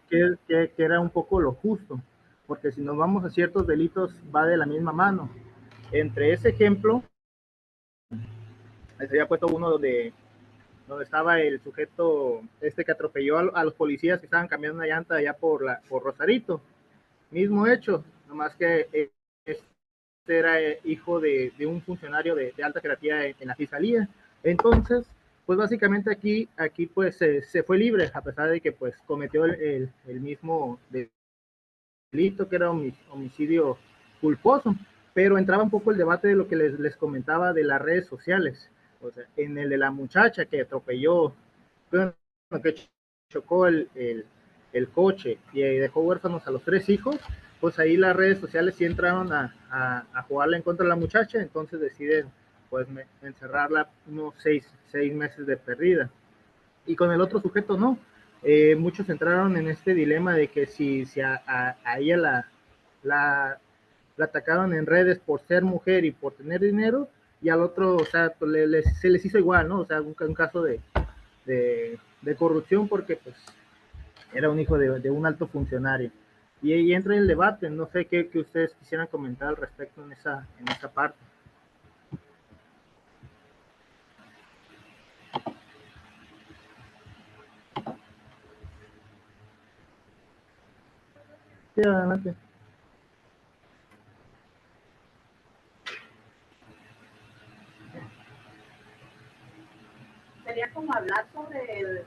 que era un poco lo justo, porque si nos vamos a ciertos delitos va de la misma mano. Entre ese ejemplo, se había puesto uno donde estaba el sujeto este que atropelló a los policías que estaban cambiando una llanta allá por Rosarito. Mismo hecho, nomás que este era hijo de un funcionario de alta jerarquía en la fiscalía. Entonces, pues básicamente aquí pues se fue libre, a pesar de que pues cometió el mismo delito, que era homicidio culposo. Pero entraba un poco el debate de lo que les comentaba de las redes sociales. O sea, en el de la muchacha que atropelló, bueno, que chocó el coche y dejó huérfanos a los 3 hijos, pues ahí las redes sociales sí entraron a jugarle en contra de la muchacha, entonces deciden pues encerrarla unos 6 meses de perdida. Y con el otro sujeto no. Muchos entraron en este dilema de que si a ella la atacaron en redes por ser mujer y por tener dinero, y al otro, o sea, pues se les hizo igual, ¿no? O sea, un caso de corrupción porque pues era un hijo de un alto funcionario. Y ahí entra el debate, no sé qué ustedes quisieran comentar al respecto en esa parte. Sí, adelante. Sería como hablar sobre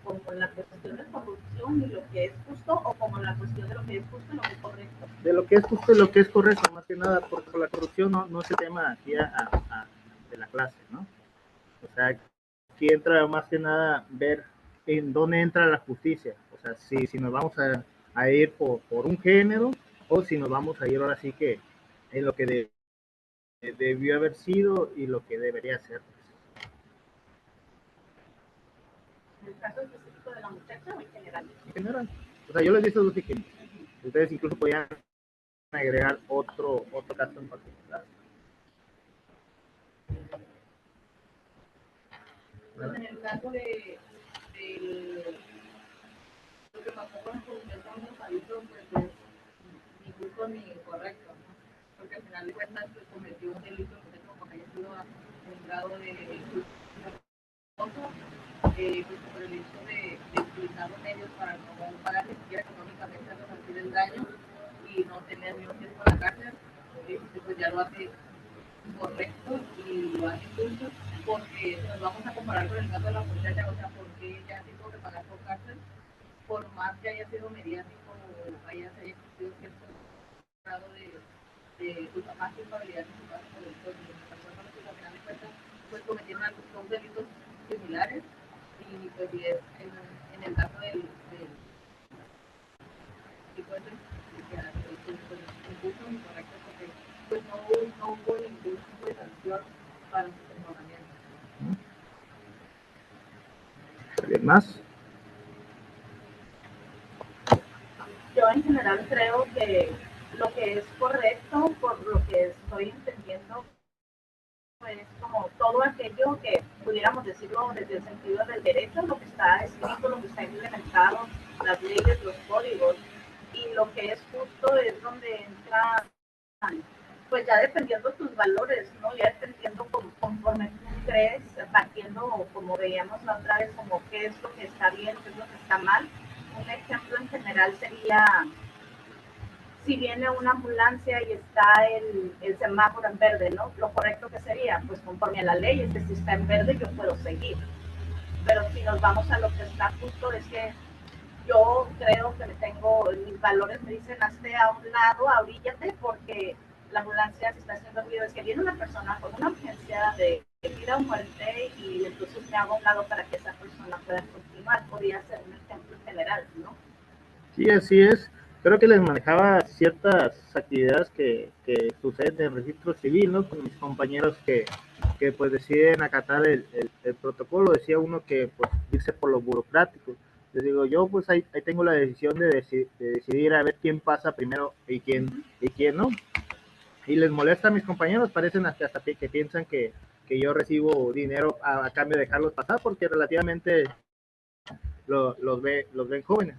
como la cuestión de corrupción y lo que es justo, o como la cuestión de lo que es justo y lo que es correcto. De lo que es justo y lo que es correcto, más que nada, porque la corrupción no es el tema aquí de la clase, ¿no? O sea, aquí entra más que nada ver en dónde entra la justicia. O sea, si nos vamos a ir por un género o si nos vamos a ir ahora sí que en lo que debió haber sido y lo que debería ser. ¿En el caso específico de la muchacha o en general? En general. O sea, yo les dije dos ejemplos. Ustedes incluso podían agregar otro caso en particular. Pues en el caso lo que pasó con la corrupción con los adultos, pues es ni justo ni incorrecto, ¿no? Porque al final de cuentas pues, cometió un delito, porque haya sido un grado de pues por el hecho de utilizar los medios para no pagar ni siquiera económicamente a resarcir el daño y no tener ni un tiempo en la cárcel, pues ya lo hace correcto y lo hace justo, porque si nos vamos a comparar con el caso de la muchacha, o sea, porque ella sí tuvo que pagar por cárcel, por más que haya sido mediático o se haya existido cierto grado de más culpabilidad en su caso por el código, pues al final de cuentas pues cometieron dos delitos similares y pues y es en el caso del tipo de injusto o incorrecto porque pues no hubo ningún tipo de sanción para su comportamiento. ¿Alguien más? Yo en general creo que lo que es correcto, por lo que estoy entendiendo, es como todo aquello que pudiéramos decirlo desde el sentido del derecho, lo que está escrito, lo que está implementado, las leyes, los códigos, y lo que es justo es donde entra, pues ya dependiendo tus valores, ¿no? Ya dependiendo conforme tú crees, partiendo, como veíamos la otra vez, como qué es lo que está bien, qué es lo que está mal. Un ejemplo en general sería si viene una ambulancia y está el semáforo en verde, ¿no? Lo correcto que sería, pues conforme a la ley, es que si está en verde yo puedo seguir. Pero si nos vamos a lo que está justo, es que yo creo que mis valores me dicen, hazte a un lado, abríllate, porque la ambulancia se está haciendo ruido. Es que viene una persona con una urgencia de vida o muerte y entonces me hago a un lado para que esa persona pueda continuar. Podría ser un ejemplo general, ¿no? Sí, así es. Creo que les manejaba ciertas actividades que suceden en el registro civil, ¿no? Con mis compañeros que pues deciden acatar el protocolo. Decía uno que pues irse por lo burocrático. Les digo, yo pues ahí tengo la decisión de decidir a ver quién pasa primero y quién no. Y les molesta a mis compañeros, parecen hasta que piensan que yo recibo dinero a cambio de dejarlos pasar porque relativamente los ven jóvenes.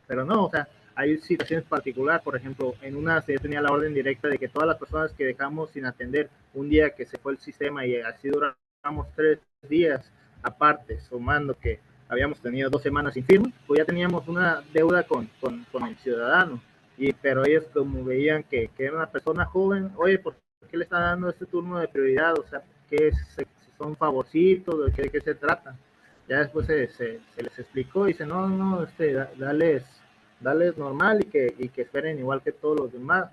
pero no, o sea, hay situaciones particulares, por ejemplo, en una se tenía la orden directa de que todas las personas que dejamos sin atender un día que se fue el sistema y así duramos 3 días aparte, sumando que habíamos tenido 2 semanas sin firma, pues ya teníamos una deuda con el ciudadano. Pero ellos como veían que era una persona joven, oye, ¿por qué le está dando este turno de prioridad? O sea, ¿qué es, son favorcitos? ¿De qué se trata? Ya después se les explicó y dice, no, no, dales normal y que esperen igual que todos los demás.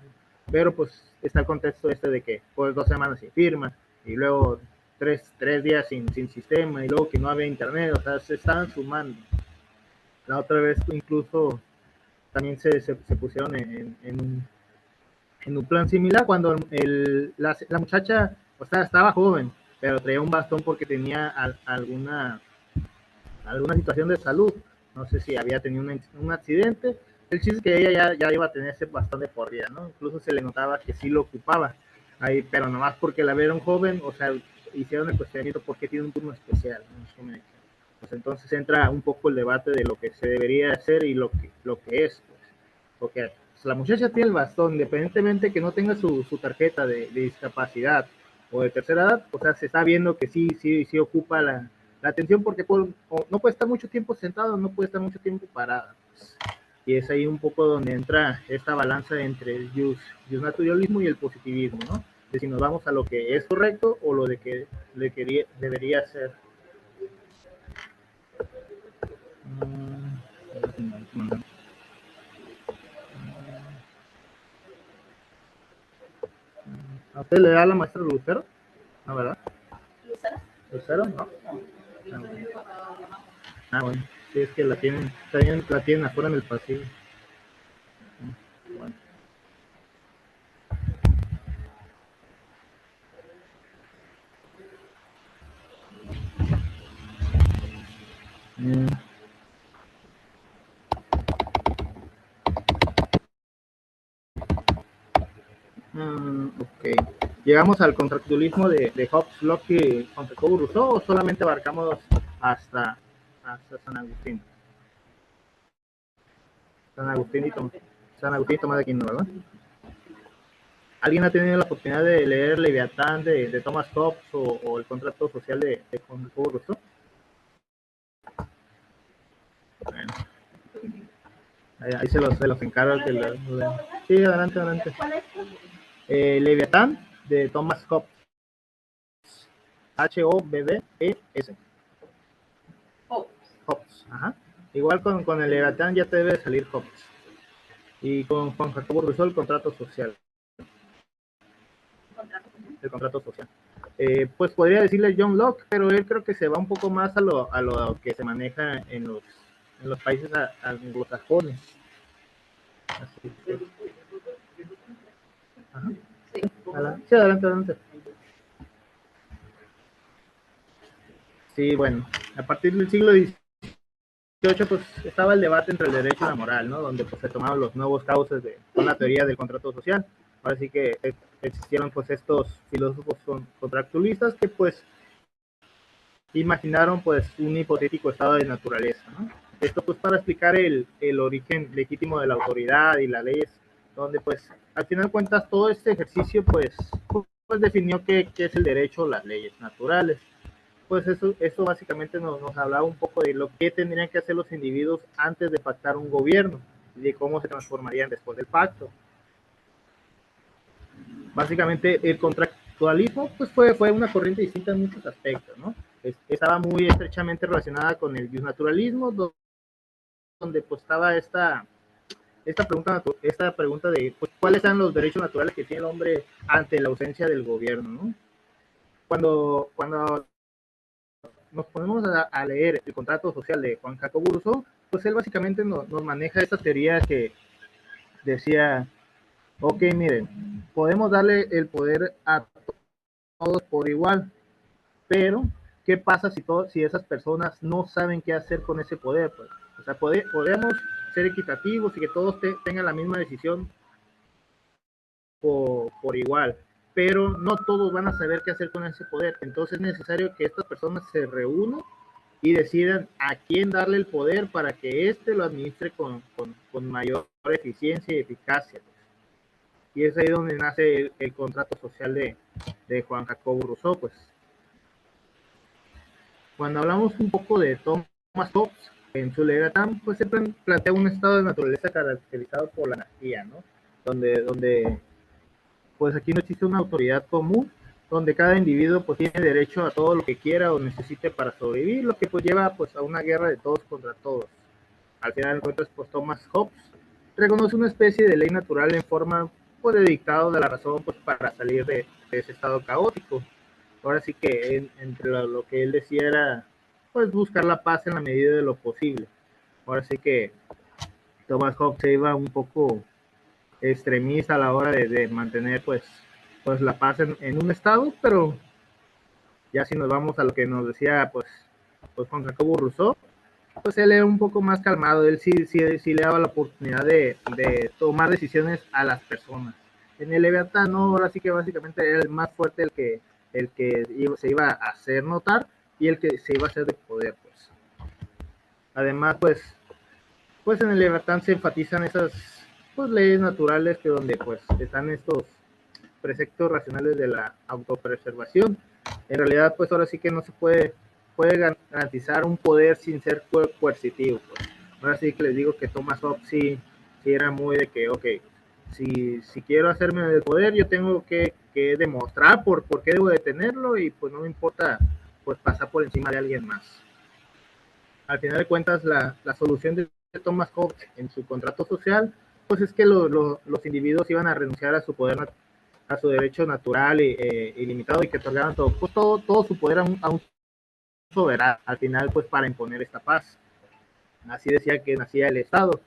Pero pues está el contexto de que pues 2 semanas sin firma y luego tres días sin sistema y luego que no había internet, o sea, se estaban sumando. La otra vez incluso también se pusieron en un plan similar cuando la muchacha, o sea, estaba joven, pero traía un bastón porque tenía alguna situación de salud. No sé si había tenido un accidente. El chiste es que ella ya iba a tener ese bastón de por vida, ¿no? Incluso se le notaba que sí lo ocupaba. Ahí, pero nomás porque la vieron joven, o sea, hicieron el cuestionamiento por qué tiene un turno especial, ¿no? Pues entonces entra un poco el debate de lo que se debería hacer y lo que es. Pues. Porque pues, la muchacha tiene el bastón, independientemente que no tenga su tarjeta de discapacidad o de tercera edad, o sea, se está viendo que sí ocupa la atención porque no puede estar mucho tiempo sentado, no puede estar mucho tiempo parada. Pues. Y es ahí un poco donde entra esta balanza entre el naturalismo y el positivismo, ¿no? De si nos vamos a lo que es correcto o lo de que debería ser. ¿A usted le da la maestra Lucero? ¿No, verdad? ¿Lucero? ¿Lucero? No. Bueno. Sí, es que también la tienen afuera en el pasillo. Bueno. Mm. Ok. ¿Llegamos al contractualismo de Hobbes, Locke contra Rousseau o solamente abarcamos hasta San Agustín? San Agustín y Tomás de Aquino, ¿verdad? ¿Alguien ha tenido la oportunidad de leer Leviatán de Thomas Hobbes o el contrato social de Rousseau? Bueno, ahí se los encargo. Sí, adelante, adelante. ¿Cuál es? Leviatán de Thomas Hobbes. Hobbes. Hobbes, ajá. Igual con el Leviatán ya te debe salir Hobbes. Y con Juan Jacobo Rousseau el contrato social. El contrato social. Pues podría decirle John Locke, pero él creo que se va un poco más a lo que se maneja en los países anglosajones. Así que, ajá. Sí, adelante, adelante. Sí, bueno, a partir del siglo XVIII pues estaba el debate entre el derecho y la moral, ¿no? Donde pues se tomaron los nuevos cauces con la teoría del contrato social. Ahora sí que existieron pues estos filósofos contractualistas que pues imaginaron pues un hipotético estado de naturaleza, ¿no? Esto pues para explicar el origen legítimo de la autoridad y las leyes, donde pues al final de cuentas todo este ejercicio pues definió qué es el derecho o las leyes naturales. Pues eso básicamente nos hablaba un poco de lo que tendrían que hacer los individuos antes de pactar un gobierno y de cómo se transformarían después del pacto. Básicamente el contractualismo pues fue una corriente distinta en muchos aspectos, ¿no? Estaba muy estrechamente relacionada con el naturalismo, donde pues estaba esta pregunta de pues, cuáles eran los derechos naturales que tiene el hombre ante la ausencia del gobierno, ¿no? Cuando nos ponemos a leer el contrato social de Juan Jacobo Rousseau, pues él básicamente nos maneja esta teoría que decía, ok, miren, podemos darle el poder a todos por igual, pero ¿qué pasa si esas personas no saben qué hacer con ese poder? Pues, o sea, podemos ser equitativos y que todos tengan la misma decisión por igual, pero no todos van a saber qué hacer con ese poder. Entonces es necesario que estas personas se reúnan y decidan a quién darle el poder para que éste lo administre con mayor eficiencia y eficacia. Y es ahí donde nace el contrato social de Juan Jacobo Rousseau. Pues cuando hablamos un poco de Thomas Hobbes, en su Leviatán, pues se plantea un estado de naturaleza caracterizado por la anarquía, ¿no? Donde pues aquí no existe una autoridad común, donde cada individuo pues tiene derecho a todo lo que quiera o necesite para sobrevivir, lo que pues lleva pues a una guerra de todos contra todos. Al final de cuentas, pues Thomas Hobbes reconoce una especie de ley natural en forma pues, de dictado de la razón pues para salir de ese estado caótico. Ahora sí que entre lo que él decía era pues buscar la paz en la medida de lo posible. Ahora sí que Thomas Hobbes se iba un poco extremista a la hora de mantener pues la paz en un estado, pero ya si nos vamos a lo que nos decía pues Juan Jacobo Rousseau, pues él era un poco más calmado, él sí le daba la oportunidad de tomar decisiones a las personas. En el Leviatán, no, ahora sí que básicamente era el más fuerte el que se iba a hacer notar y el que se iba a hacer de poder, pues. Además, pues en el Leviatán se enfatizan esas pues, leyes naturales que donde pues están estos preceptos racionales de la autopreservación. En realidad, pues ahora sí que no se puede garantizar un poder sin ser coercitivo. Pues. Ahora sí que les digo que Thomas Hobbes sí era muy de que, ok, si quiero hacerme del poder, yo tengo que demostrar por qué debo de tenerlo y pues no me importa pues pasar por encima de alguien más. Al final de cuentas, la solución de Thomas Hobbes en su contrato social, pues es que los individuos iban a renunciar a su poder, a su derecho natural ilimitado y que otorgaban todo su poder a un soberano, al final, pues para imponer esta paz. Así decía que nacía el Estado,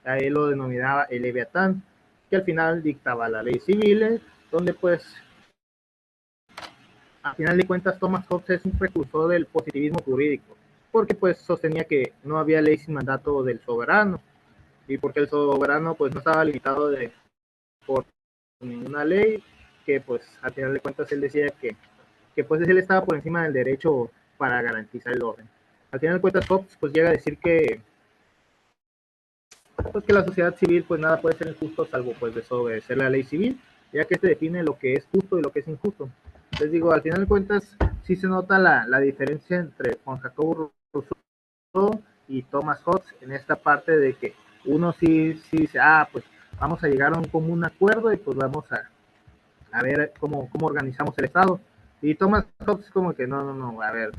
a él lo denominaba el Leviatán, que al final dictaba las leyes civiles, donde pues al final de cuentas Thomas Hobbes es un precursor del positivismo jurídico, porque pues sostenía que no había ley sin mandato del soberano, y porque el soberano pues no estaba limitado por ninguna ley, que pues al final de cuentas él decía que pues él estaba por encima del derecho para garantizar el orden. Al final de cuentas Hobbes pues llega a decir pues que la sociedad civil pues nada puede ser injusto salvo pues desobedecer la ley civil, ya que este define lo que es justo y lo que es injusto. Les digo, al final de cuentas sí se nota la diferencia entre Juan Jacobo Rousseau y Thomas Hobbes en esta parte de que uno sí dice, pues vamos a llegar a un común acuerdo y pues vamos a ver cómo organizamos el Estado. Y Thomas Hobbes como que no, a ver,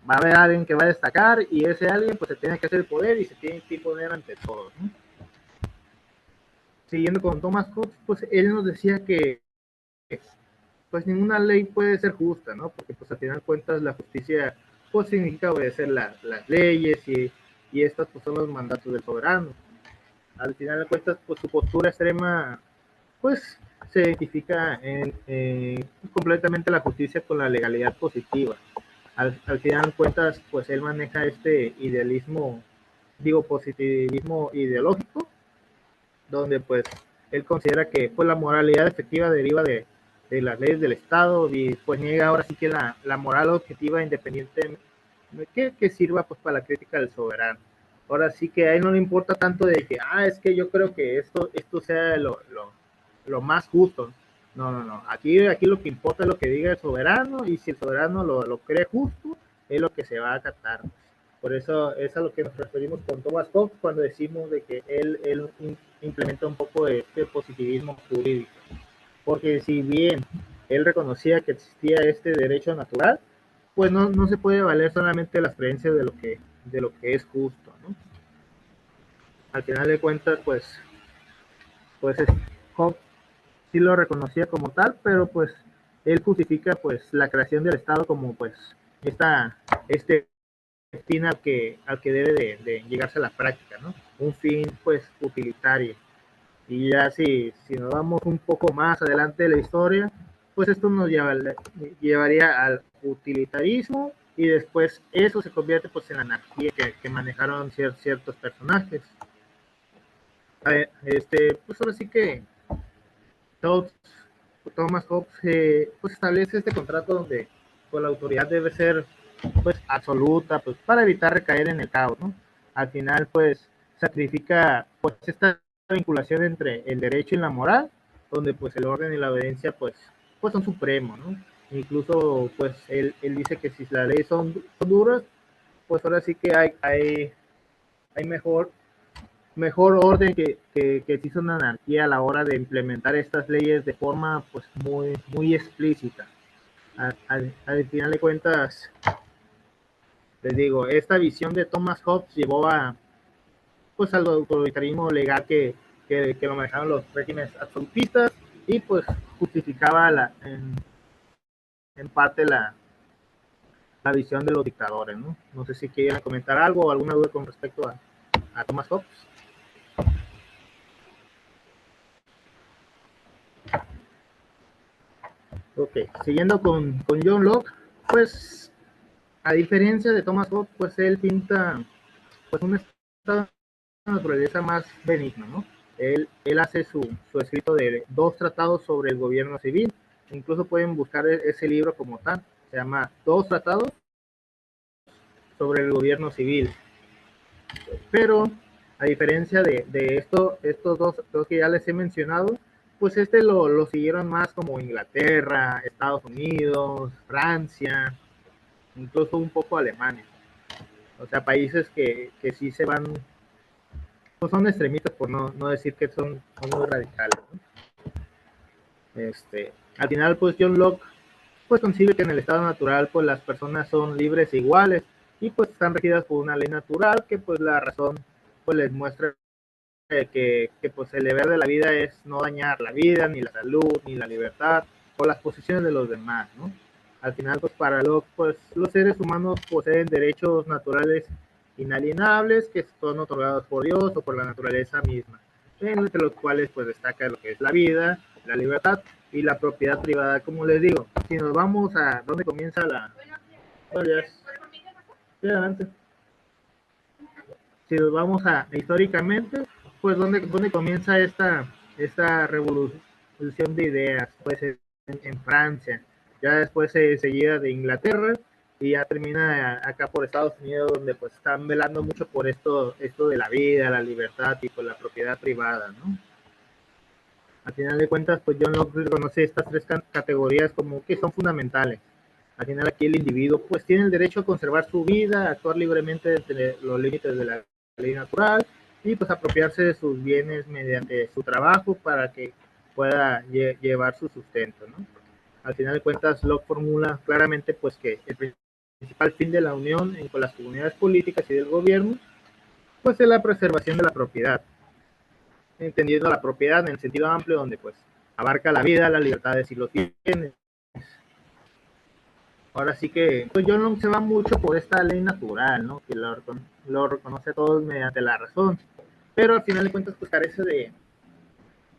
va a haber alguien que va a destacar y ese alguien pues se tiene que hacer el poder y se tiene que poner ante todos, ¿no? Siguiendo con Thomas Hobbes, pues él nos decía que pues ninguna ley puede ser justa, ¿no? Porque pues al final de cuentas la justicia pues significa obedecer las leyes y estas pues son los mandatos del soberano. Al final de cuentas pues su postura extrema pues se identifica completamente la justicia con la legalidad positiva. Al final de cuentas pues él maneja este idealismo, digo positivismo ideológico, donde pues él considera que pues la moralidad efectiva deriva de las leyes del Estado y pues niega ahora sí que la moral objetiva independiente que sirva pues para la crítica del soberano. Ahora sí que a él no le importa tanto de que, es que yo creo que esto sea lo más justo. No. Aquí lo que importa es lo que diga el soberano y si el soberano lo cree justo, es lo que se va a acatar. Por eso es a lo que nos referimos con Thomas Hobbes cuando decimos de que él implementa un poco de este positivismo jurídico. Porque si bien él reconocía que existía este derecho natural, pues no se puede valer solamente las creencias de lo que es justo, ¿no? Al final de cuentas, pues Hobbes sí lo reconocía como tal, pero pues él justifica pues la creación del Estado como pues este fin al que debe de llegarse a la práctica, ¿no? Un fin pues utilitario. Y ya si nos vamos un poco más adelante de la historia, pues esto nos llevaría al utilitarismo y después eso se convierte pues en la anarquía que manejaron ciertos personajes. Pues ahora sí que Thomas Hobbes pues establece este contrato donde pues, la autoridad debe ser pues absoluta, pues para evitar recaer en el caos, ¿no? Al final, pues sacrifica pues esta vinculación entre el derecho y la moral, donde pues el orden y la obediencia pues son supremos, ¿no? Incluso pues él dice que si las leyes son duras, pues ahora sí que hay mejor orden que si es una anarquía a la hora de implementar estas leyes de forma pues muy explícita. Al final de cuentas, les digo, esta visión de Thomas Hobbes llevó pues al autoritarismo legal que lo manejaban los regímenes absolutistas y pues justificaba en parte la visión de los dictadores, ¿no? No sé si quieren comentar algo o alguna duda con respecto a Thomas Hobbes. Ok, siguiendo con John Locke, pues a diferencia de Thomas Hobbes, pues él pinta pues un estado de naturaleza más benigno, ¿no? Él hace su escrito de 2 tratados sobre el gobierno civil, incluso pueden buscar ese libro como tal, se llama 2 tratados sobre el gobierno civil, pero a diferencia de estos dos que ya les he mencionado, pues lo siguieron más como Inglaterra, Estados Unidos, Francia, incluso un poco Alemania. O sea, países que sí se van, pues son extremistas por no decir que son muy radicales, ¿no? Al final, pues John Locke pues concibe que en el estado natural pues las personas son libres e iguales y pues están regidas por una ley natural que pues la razón pues les muestra pues el deber de la vida es no dañar la vida, ni la salud, ni la libertad o las posiciones de los demás, ¿no? Al final, pues para Locke, pues los seres humanos poseen derechos naturales inalienables que son otorgados por Dios o por la naturaleza misma, entre los cuales pues destaca lo que es la vida, la libertad y la propiedad privada, como les digo. Si nos vamos a dónde comienza la... Bueno, ya, adelante. Si nos vamos a históricamente, pues dónde comienza esta revolución de ideas, pues en Francia, ya después seguida de Inglaterra y ya termina acá por Estados Unidos, donde pues están velando mucho por esto de la vida, la libertad y por la propiedad privada, ¿no? Al final de cuentas, pues John Locke reconoce estas 3 categorías como que son fundamentales. Al final aquí el individuo pues tiene el derecho a conservar su vida, actuar libremente entre los límites de la ley natural y pues apropiarse de sus bienes mediante su trabajo para que pueda llevar su sustento, ¿no? Al final de cuentas, Locke formula claramente pues que el principal fin de la unión con las comunidades políticas y del gobierno pues es la preservación de la propiedad, entendiendo la propiedad en el sentido amplio donde pues abarca la vida, las libertades y los bienes. Ahora sí que pues John Locke se va mucho por esta ley natural, ¿no? Que lo reconoce a todos mediante la razón, pero al final de cuentas pues carece de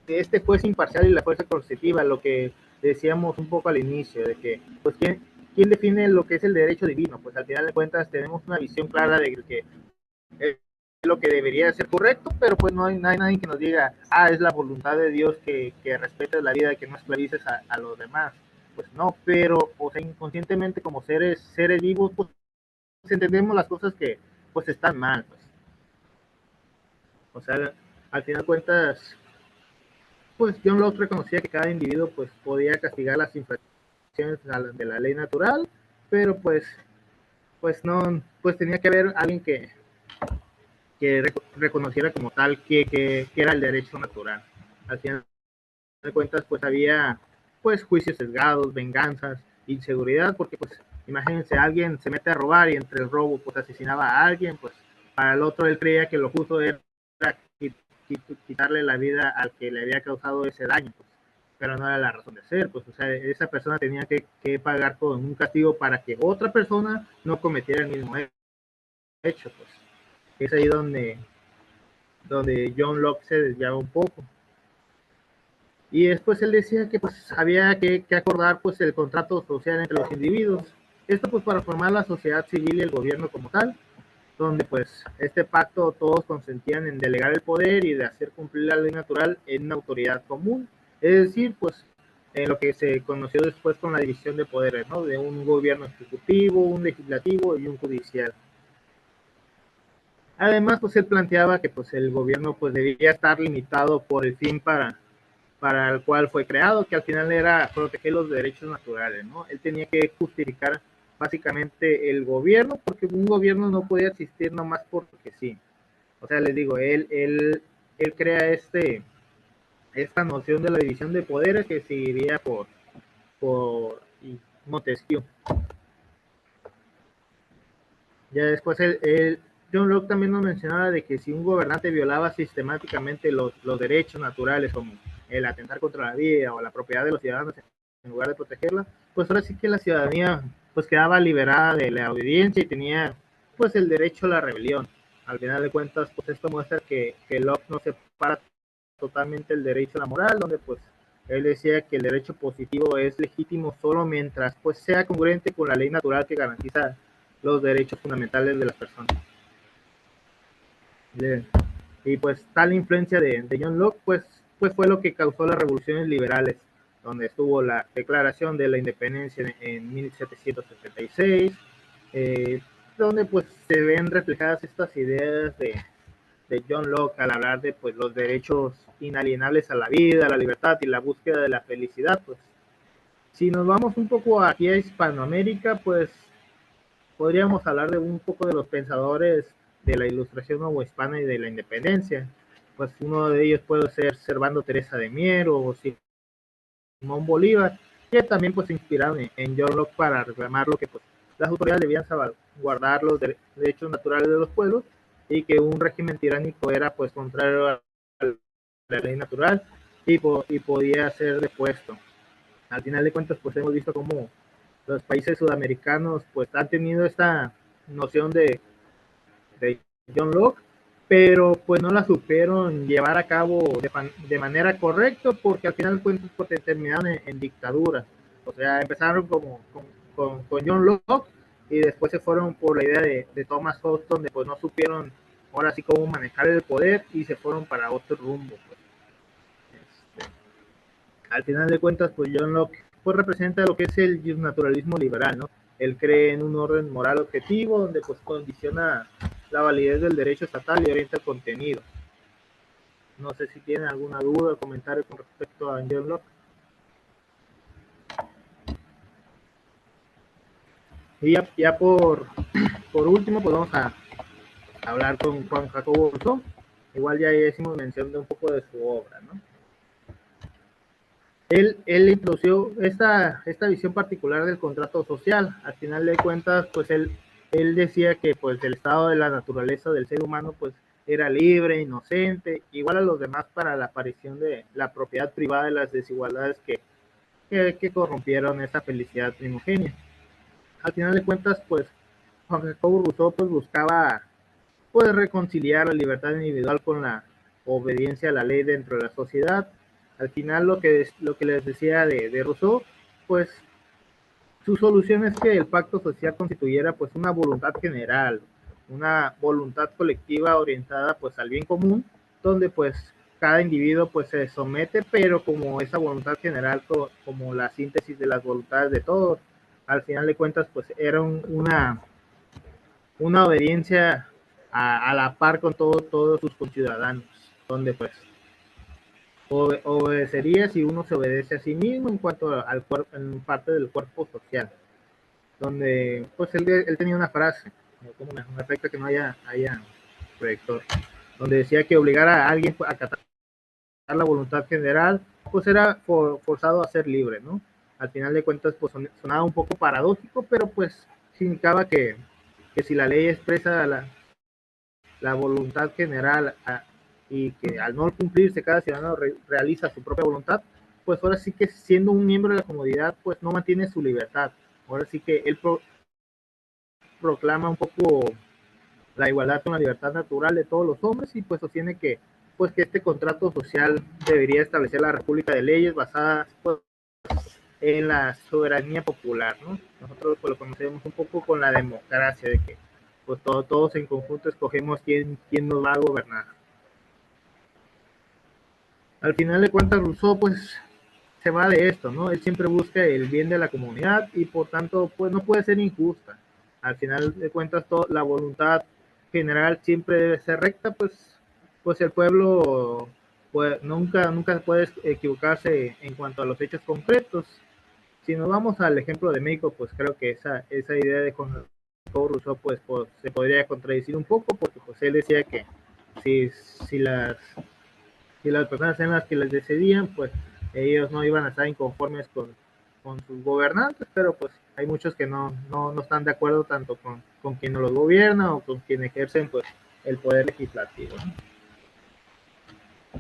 este juez imparcial y la fuerza coercitiva, lo que decíamos un poco al inicio, de que pues quién define lo que es el derecho divino, pues al final de cuentas tenemos una visión clara de que es lo que debería ser correcto, pero pues no hay nadie que nos diga, es la voluntad de Dios que respetes la vida, que no esclavices a los demás. Pues no, pero o sea, inconscientemente como seres vivos, pues entendemos las cosas que pues están mal, pues. O sea, al final de cuentas, pues John Locke reconocía que cada individuo pues podía castigar las infracciones de la ley natural, pero pues no, pues tenía que haber alguien que reconociera como tal que era el derecho natural. Al final de cuentas, pues había pues juicios sesgados, venganzas, inseguridad, porque pues imagínense, alguien se mete a robar y entre el robo pues asesinaba a alguien, pues para el otro él creía que lo justo era quitarle la vida al que le había causado ese daño, pues, pero no era la razón de ser, pues o sea, esa persona tenía que pagar con un castigo para que otra persona no cometiera el mismo hecho, pues es ahí donde John Locke se desviaba un poco. Y después él decía que pues había que acordar pues el contrato social entre los individuos. Esto pues para formar la sociedad civil y el gobierno como tal, donde pues este pacto todos consentían en delegar el poder y de hacer cumplir la ley natural en una autoridad común. Es decir, pues lo que se conoció después con la división de poderes, ¿no? De un gobierno ejecutivo, un legislativo y un judicial. Además, pues él planteaba que pues el gobierno pues debía estar limitado por el fin para el cual fue creado, que al final era proteger los derechos naturales, ¿no? Él tenía que justificar básicamente el gobierno, porque un gobierno no podía existir nomás porque sí. O sea, les digo, él crea esta noción de la división de poderes que seguiría por Montesquieu. Ya después John Locke también nos mencionaba de que si un gobernante violaba sistemáticamente los derechos naturales, como el atentar contra la vida o la propiedad de los ciudadanos en lugar de protegerla, pues ahora sí que la ciudadanía pues quedaba liberada de la obediencia y tenía pues el derecho a la rebelión. Al final de cuentas, pues esto muestra que Locke no separa totalmente el derecho a la moral, donde pues él decía que el derecho positivo es legítimo solo mientras pues sea congruente con la ley natural que garantiza los derechos fundamentales de las personas. Y pues tal influencia de John Locke pues fue lo que causó las revoluciones liberales, donde estuvo la Declaración de la Independencia en 1776, donde pues se ven reflejadas estas ideas de John Locke al hablar de pues los derechos inalienables a la vida, a la libertad y la búsqueda de la felicidad. Pues si nos vamos un poco aquí a Hispanoamérica, pues podríamos hablar de un poco de los pensadores de la Ilustración novohispana y de la independencia. Pues uno de ellos puede ser Servando Teresa de Mier o Simón Bolívar, que también pues se inspiraron en John Locke para reclamar lo que pues las autoridades debían salvaguardar los derechos naturales de los pueblos y que un régimen tiránico era pues contrario a la ley natural y podía ser depuesto. Al final de cuentas pues hemos visto cómo los países sudamericanos pues han tenido esta noción de John Locke, pero pues no la supieron llevar a cabo de manera correcta porque al final de cuentas pues, terminaron en dictadura. O sea, empezaron con John Locke y después se fueron por la idea de Thomas Hobbes, donde pues no supieron ahora sí cómo manejar el poder y se fueron para otro rumbo. Pues. Al final de cuentas, pues John Locke pues representa lo que es el naturalismo liberal, ¿no? Él cree en un orden moral objetivo donde pues condiciona la validez del derecho estatal y orienta el contenido. No sé si tienen alguna duda o comentario con respecto a John Locke. Y ya por último, pues vamos a hablar con Juan Jacobo Rousseau. Igual ya hicimos mención de un poco de su obra, ¿no? Él introdució esta visión particular del contrato social. Al final de cuentas, pues él decía que pues el estado de la naturaleza del ser humano pues era libre, inocente, igual a los demás para la aparición de la propiedad privada de las desigualdades que corrompieron esa felicidad primogénea. Al final de cuentas, pues Juan Jacobo Rousseau pues buscaba pues reconciliar la libertad individual con la obediencia a la ley dentro de la sociedad. Al final lo que les decía de Rousseau, pues su solución es que el pacto social constituyera pues una voluntad general, una voluntad colectiva orientada pues al bien común, donde pues cada individuo pues se somete, pero como esa voluntad general como la síntesis de las voluntades de todos. Al final de cuentas pues era una obediencia a la par con todos sus conciudadanos, donde pues obedecería si uno se obedece a sí mismo en cuanto al cuerpo, en parte del cuerpo social, donde pues él tenía una frase, como me afecta que no haya proyector, donde decía que obligar a alguien a acatar la voluntad general, pues era forzado a ser libre, ¿no? Al final de cuentas, pues sonaba un poco paradójico, pero pues significaba que si la ley expresa la voluntad general y que al no cumplirse cada ciudadano realiza su propia voluntad, pues ahora sí que siendo un miembro de la comunidad, pues no mantiene su libertad. Ahora sí que él proclama un poco la igualdad con la libertad natural de todos los hombres y pues sostiene pues que este contrato social debería establecer la república de leyes basadas pues, en la soberanía popular, ¿no? Nosotros pues lo conocemos un poco con la democracia, de que pues todos en conjunto escogemos quién nos va a gobernar. Al final de cuentas, Rousseau pues se va de esto, ¿no? Él siempre busca el bien de la comunidad y por tanto, pues no puede ser injusta. Al final de cuentas, la voluntad general siempre debe ser recta, pues el pueblo pues, nunca puede equivocarse en cuanto a los hechos concretos. Si nos vamos al ejemplo de México, pues creo que esa idea de Rousseau pues, se podría contradecir un poco, porque pues él decía que si, si las si las personas eran las que les decidían, pues ellos no iban a estar inconformes con sus gobernantes, pero pues hay muchos que no están de acuerdo tanto con quien los gobierna o con quien ejercen pues el poder legislativo, ¿no?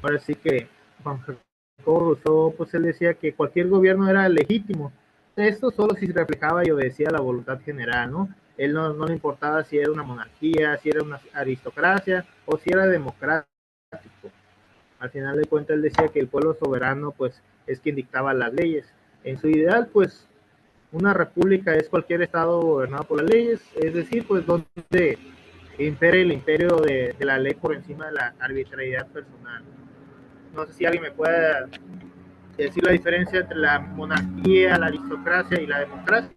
Ahora sí que Juan Jacobo Rousseau, pues él decía que cualquier gobierno era legítimo. Esto solo si se reflejaba y obedecía a la voluntad general, ¿no? Él no le importaba si era una monarquía, si era una aristocracia o si era democrático. Al final de cuentas él decía que el pueblo soberano pues es quien dictaba las leyes. En su ideal pues una república es cualquier estado gobernado por las leyes, es decir pues donde impere el imperio de la ley por encima de la arbitrariedad personal. No sé si alguien me puede decir la diferencia entre la monarquía, la aristocracia y la democracia.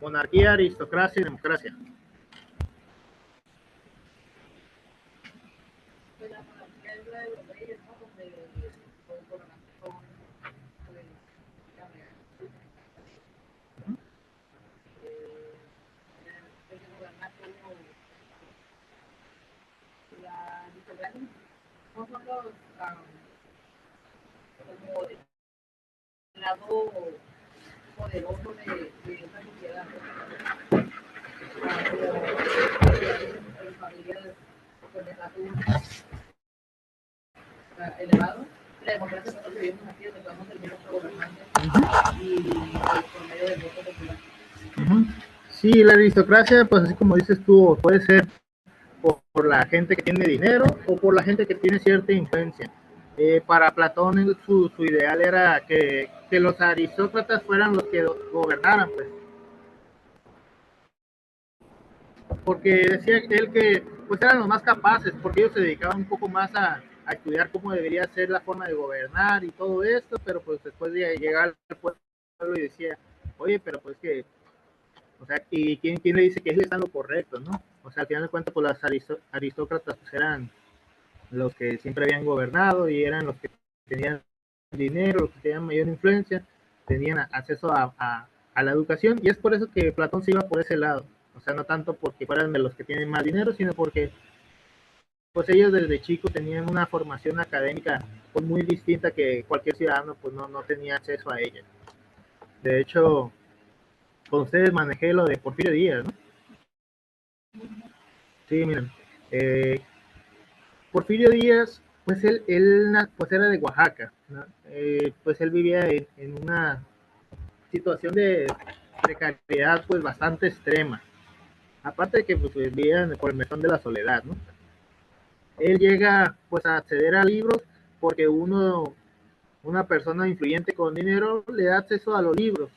Monarquía, aristocracia y democracia. No son los como el lado poderoso de esa sociedad, como familias con estatus elevado. La democracia nosotros vivimos aquí, donde podemos elegir nuestro gobernante y por medio del voto popular. Sí, la aristocracia, pues así como dices tú, puede ser por la gente que tiene dinero o por la gente que tiene cierta influencia. Para Platón su ideal era que los aristócratas fueran los que gobernaran, pues, porque decía él que pues eran los más capaces, porque ellos se dedicaban un poco más a estudiar cómo debería ser la forma de gobernar y todo esto, pero pues después de llegar al pueblo y decía, oye, pero pues que, o sea, ¿y quién le dice que él está en lo correcto, no? O sea, al final de cuentas, pues las aristócratas pues, eran los que siempre habían gobernado y eran los que tenían dinero, los que tenían mayor influencia, tenían acceso a la educación, y es por eso que Platón se iba por ese lado. O sea, no tanto porque fueran de los que tienen más dinero, sino porque pues ellos desde chicos tenían una formación académica pues, muy distinta que cualquier ciudadano pues no tenía acceso a ella. De hecho, con ustedes manejé lo de Porfirio Díaz, ¿no? Sí, miren, eh, Porfirio Díaz, pues él pues era de Oaxaca, ¿no? Pues él vivía en una situación de precariedad pues bastante extrema, aparte de que pues, vivía por el mesón de la soledad, ¿no? Él llega pues a acceder a libros porque una persona influyente con dinero le da acceso a los libros,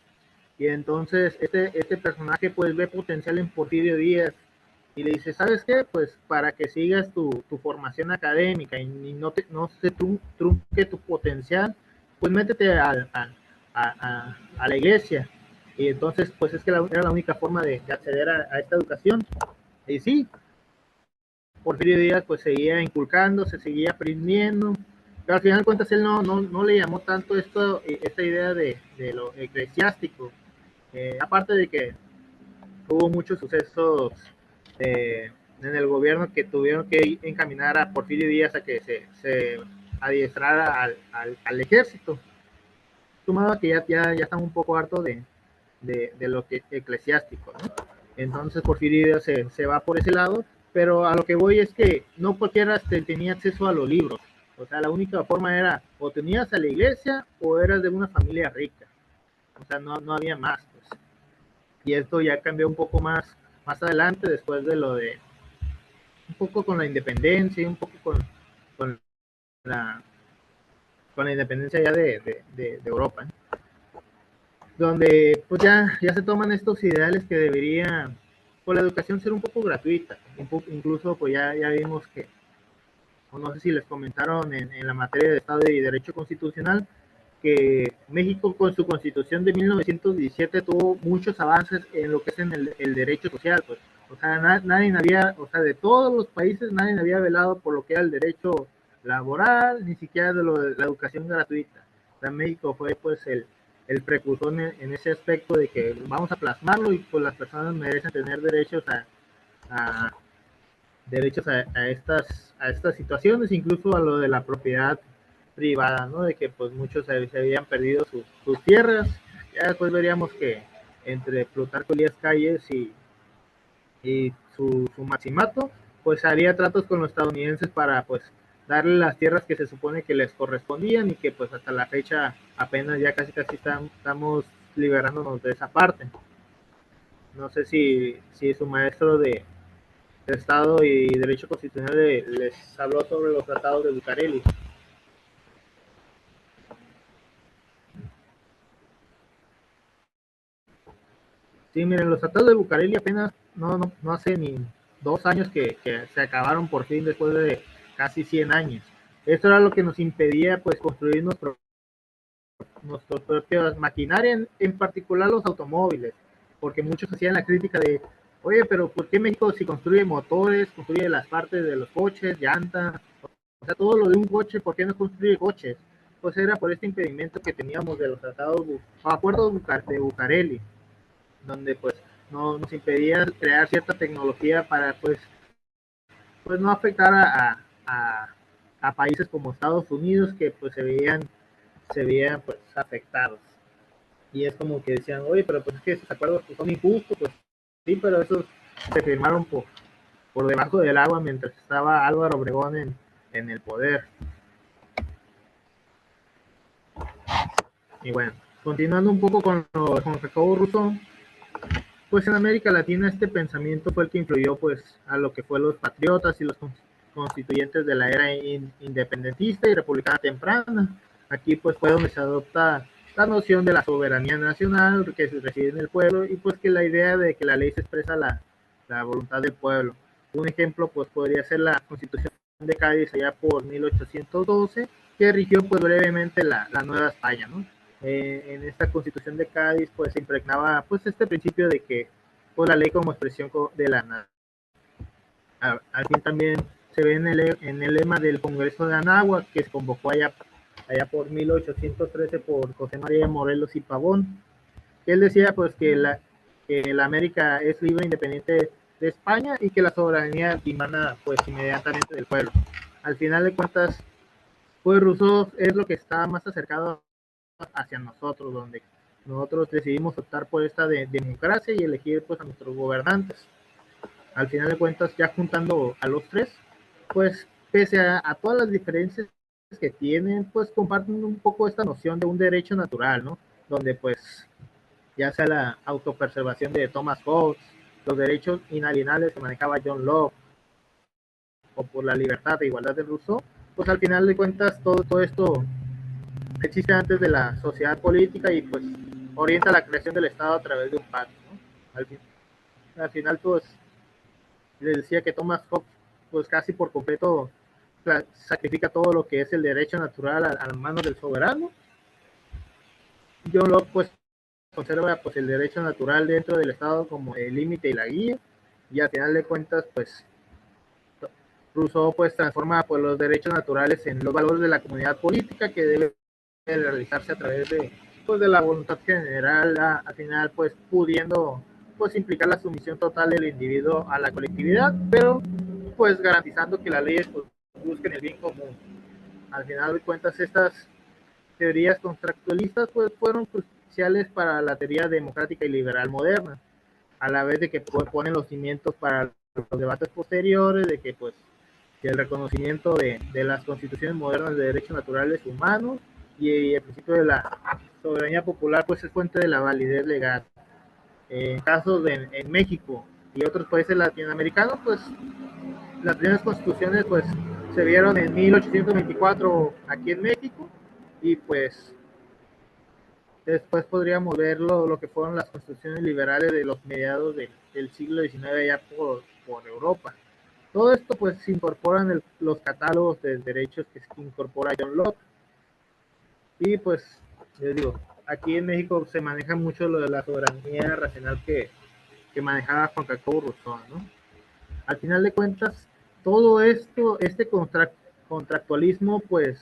y entonces este personaje pues ve potencial en Porfirio Díaz y le dice, ¿sabes qué? Pues para que sigas tu formación académica y no se trunque tu potencial, pues métete a la iglesia. Y entonces, pues es que era la única forma de acceder a esta educación. Y sí, Porfirio Díaz pues seguía inculcando, se seguía aprendiendo, pero al final de cuentas él no le llamó tanto esta idea de lo eclesiástico. Aparte de que hubo muchos sucesos en el gobierno que tuvieron que encaminar a Porfirio Díaz a que se adiestrara al ejército, sumado a que ya están un poco hartos de lo que eclesiástico, ¿no? Entonces Porfirio Díaz se va por ese lado, pero a lo que voy es que no cualquiera tenía acceso a los libros. O sea, la única forma era o tenías a la iglesia o eras de una familia rica. O sea, no había más, pues. Y esto ya cambió un poco más adelante, después de lo de un poco con la independencia y un poco con la, con la independencia ya de Europa, ¿eh? Donde pues ya se toman estos ideales que debería por la educación ser un poco gratuita. Incluso pues ya vimos que, o no sé si les comentaron en la materia de Estado y Derecho Constitucional, que México con su constitución de 1917 tuvo muchos avances en lo que es en el derecho social, pues. O sea, nadie había, o sea, de todos los países nadie había velado por lo que era el derecho laboral, ni siquiera de lo de la educación gratuita. O sea, México fue pues el precursor en ese aspecto de que vamos a plasmarlo y pues las personas merecen tener a a estas situaciones, incluso a lo de la propiedad privada, ¿no? De que pues muchos se habían perdido sus tierras. Ya después veríamos que entre Plutarco Elías Calles y su maximato, pues haría tratos con los estadounidenses para pues darle las tierras que se supone que les correspondían y que pues hasta la fecha apenas ya casi estamos liberándonos de esa parte. No sé si su maestro de Estado y Derecho Constitucional les habló sobre los tratados de Bucareli. Sí, miren, los tratados de Bucareli apenas no hace ni 2 años que se acabaron por fin después de casi 100 años. Esto era lo que nos impedía pues construir nuestras propias maquinaria, en particular los automóviles, porque muchos hacían la crítica de, oye, pero ¿por qué México si construye motores, construye las partes de los coches, llantas, o sea, todo lo de un coche, ¿por qué no construye coches? Pues era por este impedimento que teníamos de los tratados, acuerdos de Bucareli, donde pues no nos impedía crear cierta tecnología para pues no afectar a países como Estados Unidos que pues se veían pues afectados. Y es como que decían, oye, pero pues es que esos acuerdos pues, son injustos, pues sí, pero esos se firmaron por debajo del agua mientras estaba Álvaro Obregón en el poder. Y bueno, continuando un poco con Jacobo Rousseau, pues en América Latina este pensamiento fue el que influyó pues a lo que fue los patriotas y los constituyentes de la era independentista y republicana temprana. Aquí pues fue donde se adopta la noción de la soberanía nacional que se reside en el pueblo y pues que la idea de que la ley se expresa la voluntad del pueblo. Un ejemplo pues podría ser la Constitución de Cádiz allá por 1812 que rigió pues brevemente la Nueva España, ¿no? En esta Constitución de Cádiz pues se impregnaba pues este principio de que pues la ley como expresión de la nación. Al fin también se ve en el lema del Congreso de Anáhuac que se convocó allá por 1813 por José María Morelos y Pavón, que él decía pues que la América es libre e independiente de España y que la soberanía dimana pues inmediatamente del pueblo. Al final de cuentas, pues Rousseau es lo que está más acercado hacia nosotros, donde nosotros decidimos optar por esta democracia y elegir pues a nuestros gobernantes. Al final de cuentas, ya juntando a los tres, pues pese a todas las diferencias que tienen, pues comparten un poco esta noción de un derecho natural, ¿no? Donde pues ya sea la autopreservación de Thomas Hobbes, los derechos inalienables que manejaba John Locke, o por la libertad e igualdad de Rousseau, pues al final de cuentas todo esto existe antes de la sociedad política y pues orienta la creación del Estado a través de un pacto, ¿no? Al final pues les decía que Thomas Hobbes pues casi por completo sacrifica todo lo que es el derecho natural a manos del soberano. John Locke pues conserva pues el derecho natural dentro del Estado como el límite y la guía, y al final de cuentas pues Rousseau pues transforma pues los derechos naturales en los valores de la comunidad política que debe realizarse a través de la voluntad general, al final pues pudiendo pues implicar la sumisión total del individuo a la colectividad, pero pues garantizando que las leyes pues, busquen el bien común. Al final de cuentas estas teorías contractualistas pues fueron cruciales para la teoría democrática y liberal moderna, a la vez de que ponen los cimientos para los debates posteriores, de que pues que el reconocimiento de las constituciones modernas de derechos naturales humanos y el principio de la soberanía popular pues es fuente de la validez legal. En casos en México y otros países latinoamericanos, pues las primeras constituciones pues se vieron en 1824 aquí en México y pues después podríamos ver lo que fueron las constituciones liberales de los mediados del siglo XIX allá por Europa. Todo esto pues se incorporan los catálogos de derechos que incorpora John Locke. Y pues, les digo, aquí en México se maneja mucho lo de la soberanía racional que manejaba Juan Jacobo Rousseau, ¿no? Al final de cuentas, todo esto, este contractualismo, pues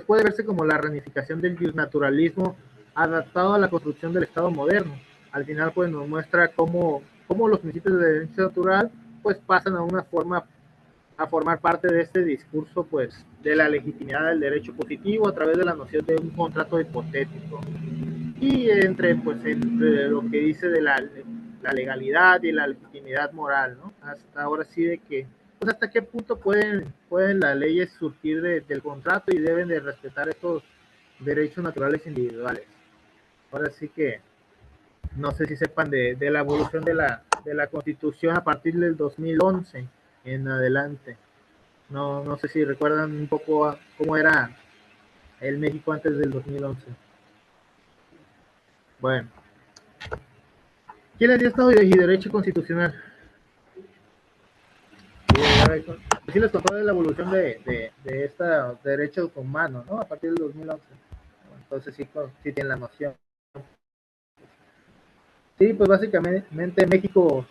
puede verse como la ramificación del naturalismo adaptado a la construcción del Estado moderno. Al final, pues nos muestra cómo los principios de derecho natural, pues pasan a formar parte de este discurso, pues, de la legitimidad del derecho positivo a través de la noción de un contrato hipotético. Y entre lo que dice de la legalidad y la legitimidad moral, ¿no? Hasta ahora sí de que, pues hasta qué punto pueden las leyes surgir del contrato y deben de respetar estos derechos naturales individuales. Ahora sí que no sé si sepan de la evolución de la Constitución a partir del 2011 en adelante. No sé si recuerdan un poco cómo era el México antes del 2011. Bueno, ¿quién les dio Estado y Derecho Constitucional? Sí les contó de la evolución de estos derechos humanos, ¿no? A partir del 2011. Entonces sí tienen la noción. Sí, pues básicamente México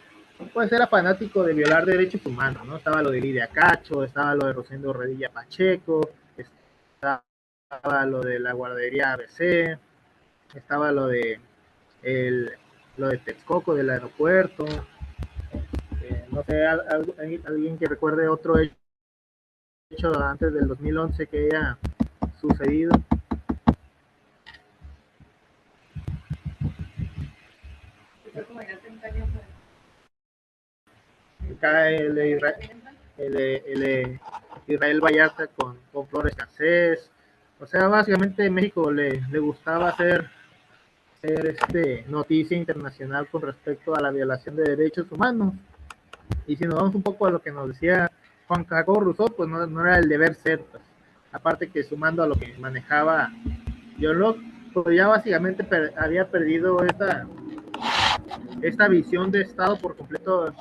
pues era fanático de violar derechos humanos, ¿no? Estaba lo de Lidia Cacho, estaba lo de Rosendo Redilla Pacheco, estaba lo de la guardería ABC, estaba lo de Texcoco del aeropuerto, no sé, alguien que recuerde otro hecho antes del 2011 que haya sucedido. El de Israel Vallarta con Flores Cassés. O sea, básicamente México le gustaba hacer noticia internacional con respecto a la violación de derechos humanos. Y si nos vamos un poco a lo que nos decía Juan Jacobo Rousseau, pues no era el deber ser, pues. Aparte que sumando a lo que manejaba John Locke, pues ya básicamente había perdido esta visión de Estado por completo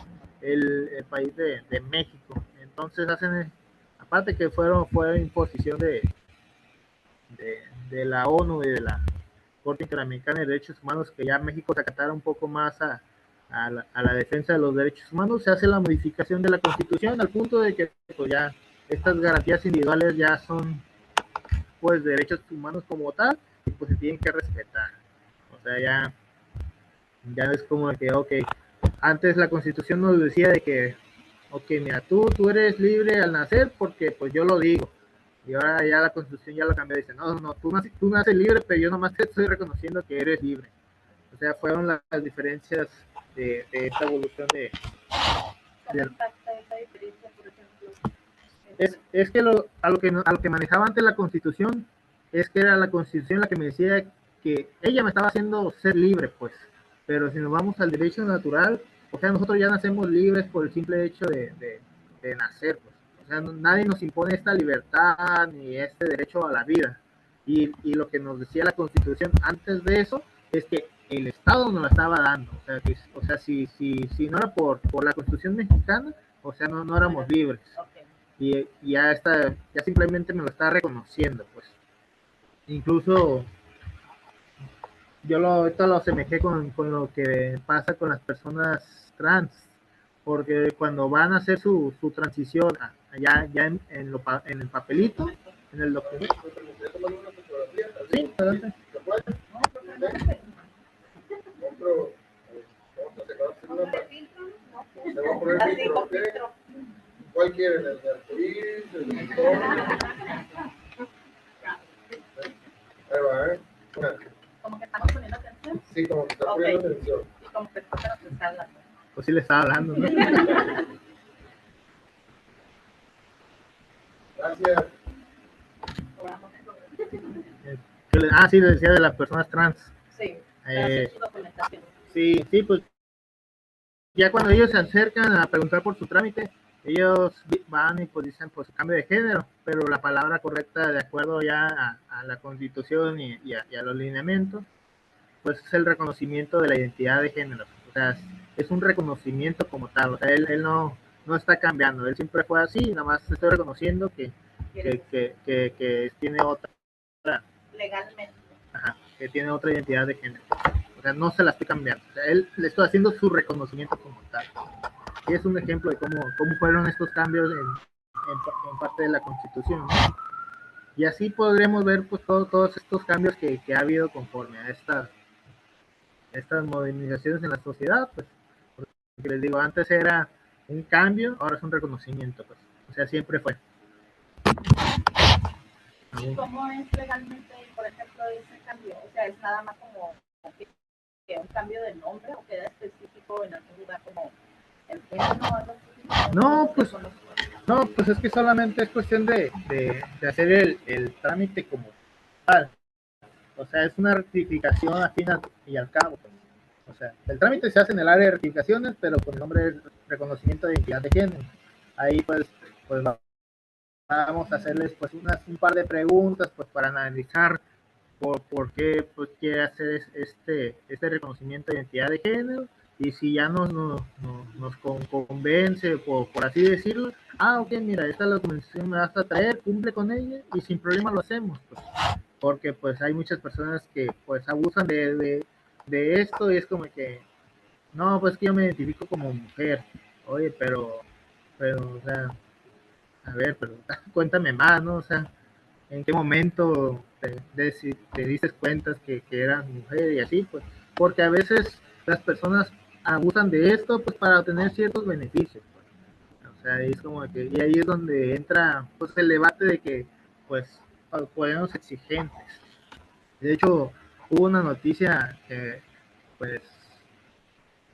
el país de México. Entonces aparte que fue imposición de la ONU y de la Corte Interamericana de Derechos Humanos, que ya México se acatara un poco más a la defensa de los derechos humanos, se hace la modificación de la Constitución al punto de que pues ya estas garantías individuales ya son pues derechos humanos como tal y pues se tienen que respetar. O sea, ya es como que, ok, antes la Constitución nos decía de que, ok, mira, tú eres libre al nacer porque pues yo lo digo. Y ahora ya la Constitución ya lo cambió, dice, no, tú naces libre, pero yo nomás te estoy reconociendo que eres libre. O sea, fueron las diferencias de esta evolución de es que a lo que manejaba antes la Constitución es que era la Constitución la que me decía que ella me estaba haciendo ser libre, pues. Pero si nos vamos al derecho natural, o sea, nosotros ya nacemos libres por el simple hecho de nacer, pues. O sea, nadie nos impone esta libertad ni este derecho a la vida. Y lo que nos decía la Constitución antes de eso es que el Estado nos la estaba dando. O sea si no era por la Constitución mexicana, o sea, no éramos libres. Y ya simplemente me lo está reconociendo, pues. Incluso esto lo asemejé con lo que pasa con las personas trans, porque cuando van a hacer su transición ya en el papelito, en el documento. Sí, adelante. ¿Cuál quieren? ¿El de arcoíris? ¿El de ahí va, ¿eh? Como que estamos poniendo atención. Sí, como que está poniendo atención. Y como que no se nos está hablando. Pues sí le estaba hablando, ¿no? Gracias. Sí, le decía de las personas trans. Sí, Eh, su documentación. sí, pues ya cuando ellos se acercan a preguntar por su trámite, ellos van y pues dicen pues cambio de género, pero la palabra correcta de acuerdo ya a la Constitución y a los lineamientos pues es el reconocimiento de la identidad de género. O sea, es un reconocimiento como tal. O sea, él no está cambiando, él siempre fue así, nada más estoy reconociendo que tiene otra, legalmente. ajá, que tiene otra identidad de género. O sea, no se la estoy cambiando. O sea, él le estoy haciendo su reconocimiento como tal. Y es un ejemplo de cómo fueron estos cambios en parte de la Constitución, ¿no? Y así podremos ver pues todos estos cambios que ha habido conforme a estas modernizaciones en la sociedad, pues, porque les digo, antes era un cambio, ahora es un reconocimiento, pues, o sea, siempre fue. ¿Y cómo es legalmente, por ejemplo, ese cambio? O sea, es nada más como que un cambio de nombre o queda específico en algún lugar como el género o algo así. No, pues es que solamente es cuestión de hacer el trámite como tal. O sea, es una rectificación al fin y al cabo, pues. O sea, el trámite se hace en el área de rectificaciones, pero con el nombre de reconocimiento de identidad de género. Ahí pues vamos a hacerles pues un par de preguntas pues para analizar por qué pues, quiere hacer este reconocimiento de identidad de género, y si ya nos convence, por así decirlo, ok, mira, esta documentación me vas a traer, cumple con ella y sin problema lo hacemos, pues, porque pues hay muchas personas que pues abusan de esto y es como que, no, pues que yo me identifico como mujer, oye, o sea, a ver, pero cuéntame más, ¿no? O sea, ¿en qué momento te diste cuenta que eras mujer y así? Pues, porque a veces las personas abusan de esto pues para obtener ciertos beneficios, pues. O sea, es como que, y ahí es donde entra pues el debate de que pues podemos exigentes. De hecho, hubo una noticia que pues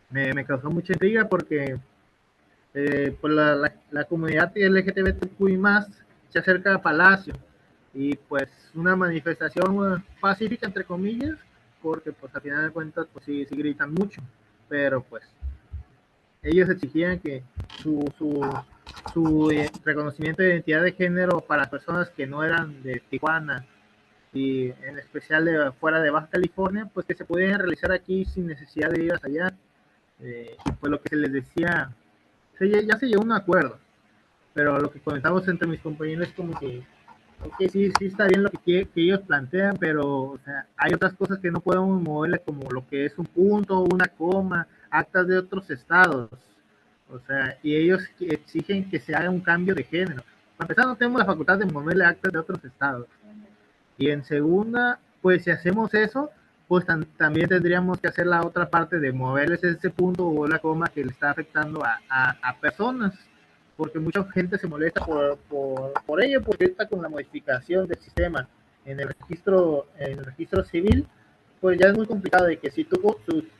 me causó mucha intriga porque pues la comunidad LGTBTQI más se acerca a Palacio y pues una manifestación pacífica entre comillas, porque pues al final de cuentas pues sí gritan mucho, pero pues ellos exigían que su reconocimiento de identidad de género para personas que no eran de Tijuana y en especial de fuera de Baja California, pues que se pudieran realizar aquí sin necesidad de ir hasta allá. Pues lo que se les decía, ya se llegó a un acuerdo, pero lo que comentamos entre mis compañeros es como que, ok, sí está bien lo que ellos plantean, pero o sea, hay otras cosas que no podemos moverle, como lo que es un punto, una coma, actas de otros estados. O sea, y ellos exigen que se haga un cambio de género. Para empezar, no tenemos la facultad de moverle actas de otros estados. Y en segunda, pues si hacemos eso, pues también tendríamos que hacer la otra parte de moverles ese punto o la coma que le está afectando a personas, porque mucha gente se molesta por ello, porque está con la modificación del sistema en el registro civil, pues ya es muy complicado de que si tu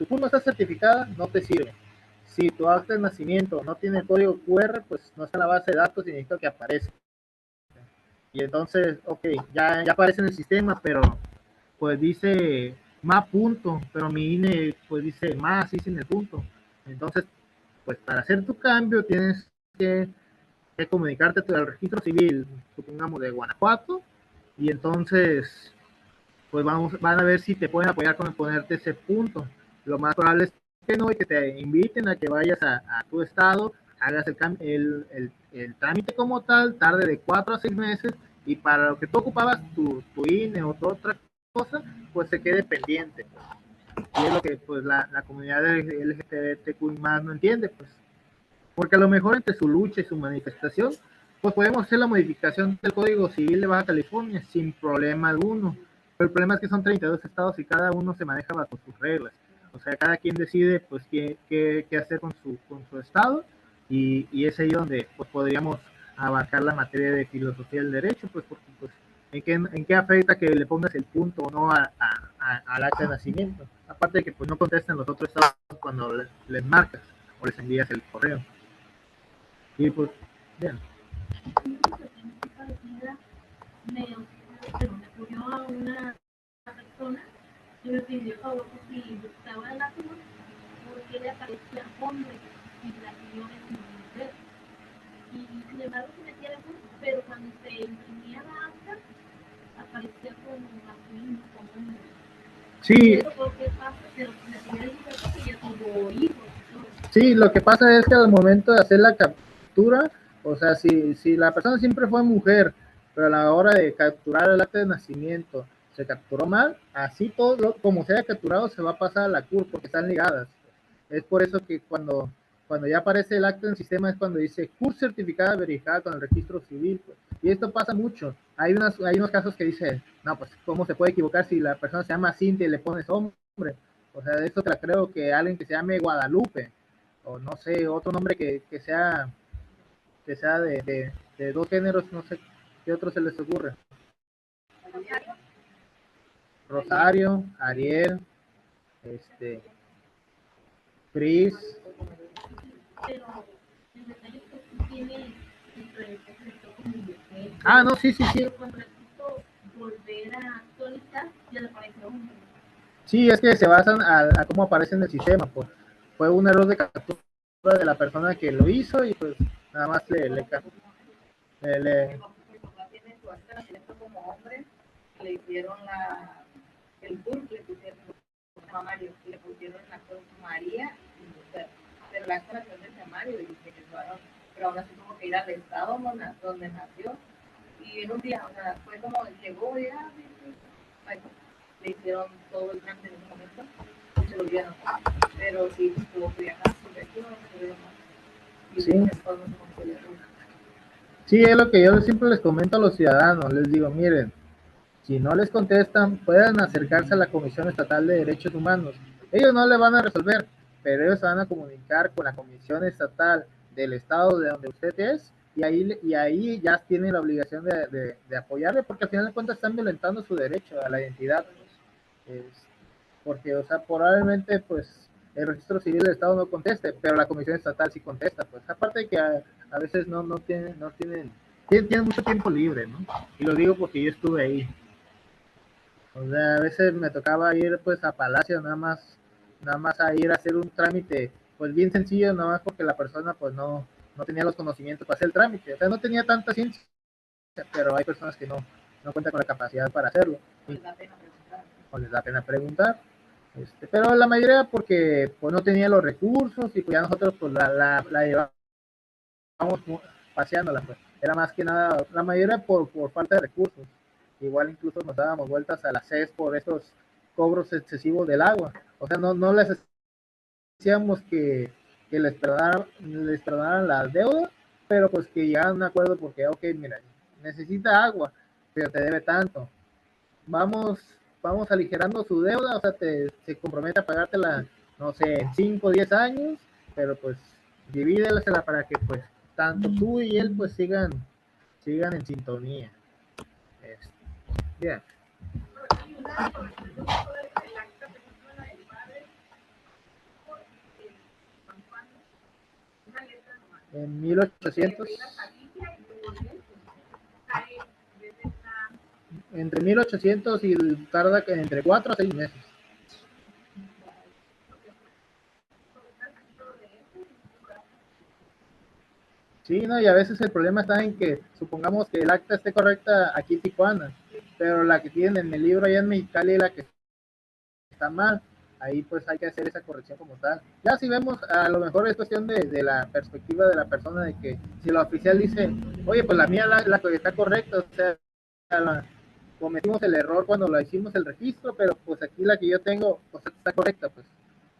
forma está certificada, no te sirve. Si tu acta de nacimiento no tiene el código QR, pues no está en la base de datos y necesito que aparezca. Y entonces, ok, ya aparece en el sistema, pero pues dice más punto, pero mi INE pues dice más, sí, sin el punto. Entonces, pues para hacer tu cambio tienes que comunicarte al registro civil, supongamos de Guanajuato, y entonces, pues van a ver si te pueden apoyar con ponerte ese punto. Lo más probable es que no, y que te inviten a que vayas a tu estado, hagas el trámite como tal, tarde de 4 a 6 meses, y para lo que tú ocupabas tu INE o tu otra cosa, pues se quede pendiente. Y es lo que pues la comunidad LGBTQ más no entiende, pues. Porque a lo mejor entre su lucha y su manifestación, pues podemos hacer la modificación del Código Civil de Baja California sin problema alguno. Pero el problema es que son 32 estados y cada uno se maneja bajo sus reglas. O sea, cada quien decide pues qué hacer con su estado, y es ahí donde pues podríamos abarcar la materia de filosofía del derecho, pues porque pues ¿en qué afecta que le pongas el punto o no al acta de nacimiento? Aparte de que pues no contestan los otros estados cuando les marcas o les envías el correo. Y pues, bien. Me ocurrió a una persona que me pidió el favor que si buscaba la cruz porque le aparecía hombre y la señora es mujer. Y sin embargo se metía la cruz, pero cuando se imprimía la acta aparecía como masculino, como hombre. Sí, ¿Por qué pasa? Pero la señora dice que ya tuvo hijos. sí, lo que pasa es que al momento de hacer la captura, o sea, si la persona siempre fue mujer, pero a la hora de capturar el acta de nacimiento se capturó mal, así todo, como se haya capturado, se va a pasar a la CUR porque están ligadas. Es por eso que cuando ya aparece el acta en el sistema es cuando dice CUR certificada verificada con el registro civil. Pues. Y esto pasa mucho. Hay unos casos que dicen, no, pues, ¿cómo se puede equivocar si la persona se llama Cintia y le pones hombre? O sea, de esto te la creo que alguien que se llame Guadalupe o no sé, otro nombre que sea de dos géneros, no sé qué otro se les ocurre. Rosario, Ariel, este, Cris. Pero el detalle es que tú tienes el registro como mujer. Ah, no, sí, sí, sí. Pero cuando necesito volver a actualizar, ya le aparece hombre. Sí, es que se basan a cómo aparece en el sistema, pues. Fue un error de captura de la persona que lo hizo y pues nada más le- Mi papá tiene su acta de nacimiento como hombre, le hicieron el CURP, le pusieron a Mario, y le pusieron la acta María y mujer. Pero la acta de nacimiento es Mario y dice que es varón. Pero aún así tuvo que ir al estado donde nació. Y en un día, o sea, fue como llegó y ay, le hicieron todo el trámite en ese momento y se lo dieron. Pero sí, tuvo que viajar, porque aquí no se ve más. Y sí. después no se consiguió. Sí, es lo que yo siempre les comento a los ciudadanos, les digo, miren, si no les contestan, pueden acercarse a la Comisión Estatal de Derechos Humanos. Ellos no le van a resolver, pero ellos se van a comunicar con la Comisión Estatal del Estado de donde usted es y ahí ya tienen la obligación de apoyarle porque al final de cuentas están violentando su derecho a la identidad. Pues. Porque, o sea, probablemente pues el registro civil del Estado no conteste, pero la Comisión Estatal sí contesta. Pues aparte de que a veces tienen mucho tiempo libre, ¿no? Y lo digo porque yo estuve ahí. O sea, a veces me tocaba ir pues a Palacio nada más a ir a hacer un trámite, pues bien sencillo, nada más porque la persona pues no tenía los conocimientos para hacer el trámite, o sea, no tenía tanta ciencia, pero hay personas que no cuentan con la capacidad para hacerlo, y, o les da pena preguntar, pero la mayoría porque pues no tenía los recursos y pues ya nosotros pues la llevamos paseándola, pues. Era más que nada, la mayoría por falta de recursos. Igual incluso nos dábamos vueltas a la CES por estos cobros excesivos del agua. O sea, no les decíamos que les perdonaran las deudas, pero pues que llegaran a un acuerdo porque, ok, mira, necesita agua, pero te debe tanto. Vamos, vamos aligerando su deuda, o sea, se compromete a pagártela, no sé, en 5 o 10 años, pero pues divídela para que pues tanto tú y él pues sigan en sintonía. Este, bien. En 1800, entre 1800 y tarda entre 4 a 6 meses. Sí, no, y a veces el problema está en que supongamos que el acta esté correcta aquí en Tijuana, pero la que tienen en el libro allá en Mexicali es la que está mal. Ahí pues hay que hacer esa corrección como tal. Ya si vemos, a lo mejor es cuestión de la perspectiva de la persona de que si la oficial dice, oye, pues la mía la que está correcta, o sea, cometimos el error cuando lo hicimos el registro, pero pues aquí la que yo tengo, pues está correcta, pues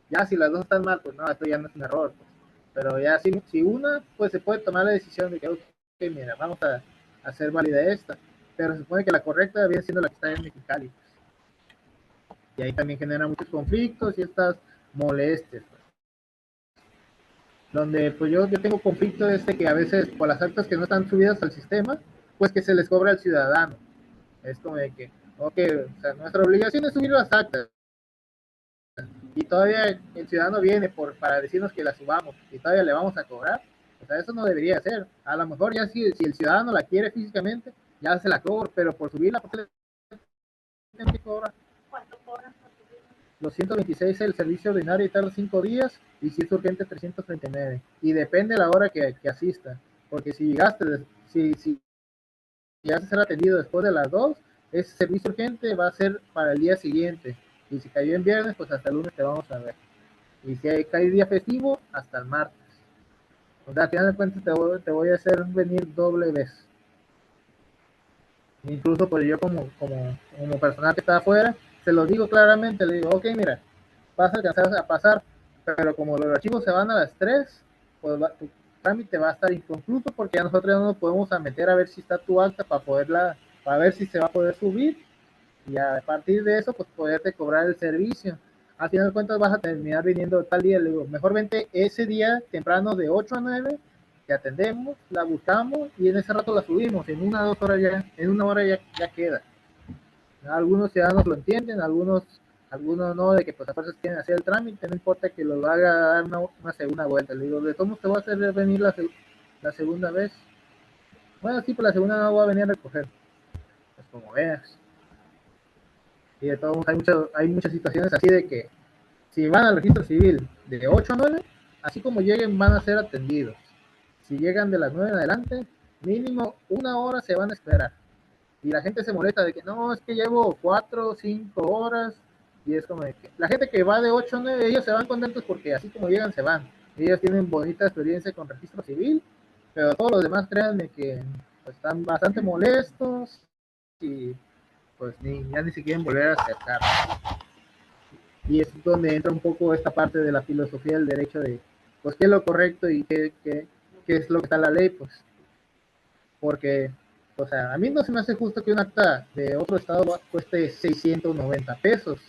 ya si las dos están mal, pues no, esto ya no es un error, pues. Pero ya si una, pues se puede tomar la decisión de que, ok, mira, vamos a hacer válida esta, pero se supone que la correcta viene siendo la que está en Mexicali, pues. Y ahí también genera muchos conflictos y estas molestias, pues. Donde pues yo tengo conflicto que a veces por las actas que no están subidas al sistema, pues que se les cobra al ciudadano. Es como de que, ok, o sea, nuestra obligación es subir las actas, y todavía el ciudadano viene para decirnos que la subamos y todavía le vamos a cobrar. O sea, eso no debería ser. A lo mejor ya si el ciudadano la quiere físicamente, ya se la cobra, pero por subirla, ¿por qué le tienen que cobrar? ¿Cuánto cobran? 226 el servicio ordinario y tarda 5 días, y si es urgente 339. Y depende de la hora que asista, porque si llegaste, si llegaste a ser atendido después de las 2, ese servicio urgente va a ser para el día siguiente. Y si cayó en viernes, pues hasta el lunes te vamos a ver. Y si cae día festivo, hasta el martes. O sea, al final de cuentas te voy a hacer venir doble vez. Incluso pues yo como personal que está afuera, se lo digo claramente, le digo, ok, mira, vas a alcanzar a pasar, pero como los archivos se van a las 3, pues tu trámite va a estar inconcluso porque ya nosotros ya no nos podemos a meter a ver si está tu acta para ver si se va a poder subir y a partir de eso, pues poderte cobrar el servicio. Al final de cuentas vas a terminar viniendo tal día, le digo, mejor vente ese día temprano de 8 a 9, te atendemos, la buscamos y en ese rato la subimos, en 1 o 2 horas ya, en 1 hora ya queda. Algunos ciudadanos lo entienden, algunos no, de que pues a fuerzas quieren hacer el trámite, no importa que lo haga dar una segunda vuelta. Le digo, de cómo te voy a hacer venir la segunda vez. Bueno, sí, pues la segunda no voy a venir a recoger. Pues como veas. Y de todos hay muchas situaciones así de que si van al registro civil de 8 a 9, así como lleguen van a ser atendidos. Si llegan de las 9 en adelante, mínimo 1 hora se van a esperar. Y la gente se molesta de que no, es que llevo 4 o 5 horas. Y es como de que la gente que va de 8 a 9, ellos se van contentos porque así como llegan, se van. Ellos tienen bonita experiencia con registro civil, pero todos los demás créanme que pues, están bastante molestos y pues ya ni se quieren volver a acercar. Y es donde entra un poco esta parte de la filosofía del derecho de pues qué es lo correcto y qué es lo que está en la ley, pues porque o sea, a mí no se me hace justo que un acta de otro estado cueste 690 pesos.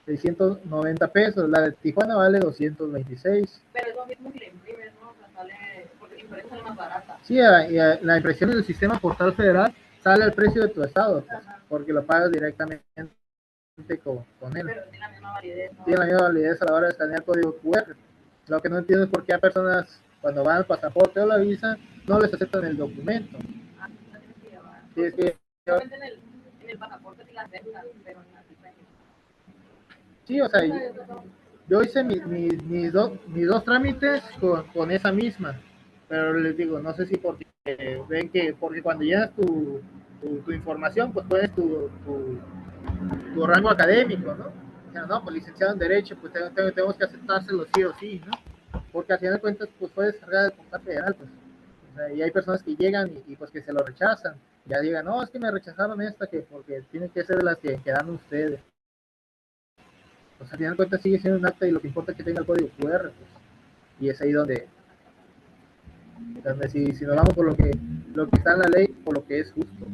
690 pesos, la de Tijuana vale 226. Pero es lo mismo que le imprimes, ¿no? O sea, sale, porque la impresión sale más barata. Sí, la impresión del sistema postal federal sale al precio de tu estado, pues, porque lo pagas directamente con él. Pero tiene la misma validez, ¿no? Tiene la misma validez a la hora de escanear código QR. Lo que no entiendo es por qué a personas, cuando van al pasaporte o la visa, no les aceptan el documento. Ah, la tienes que llevar. Sí, es que Solamente en el pasaporte sí la aceptan, pero en la visa no. sí, o sea, yo hice mis dos trámites con esa misma, pero les digo, no sé si porque ven que, porque cuando llenas tu información, pues pones tu rango académico, ¿no? O sea, no, pues licenciado en Derecho, pues tenemos que aceptárselo sí o sí, ¿no? Porque al final de cuentas, pues puedes descargar del portal federal, pues. O sea, y hay personas que llegan pues que se lo rechazan. Ya digan, no, es que me rechazaron esta, que porque tienen que ser de las que dan ustedes. Pues al final de cuentas sigue siendo un acta y lo que importa es que tenga el código QR, pues. Y es ahí donde si nos vamos por lo que está en la ley, por lo que es justo.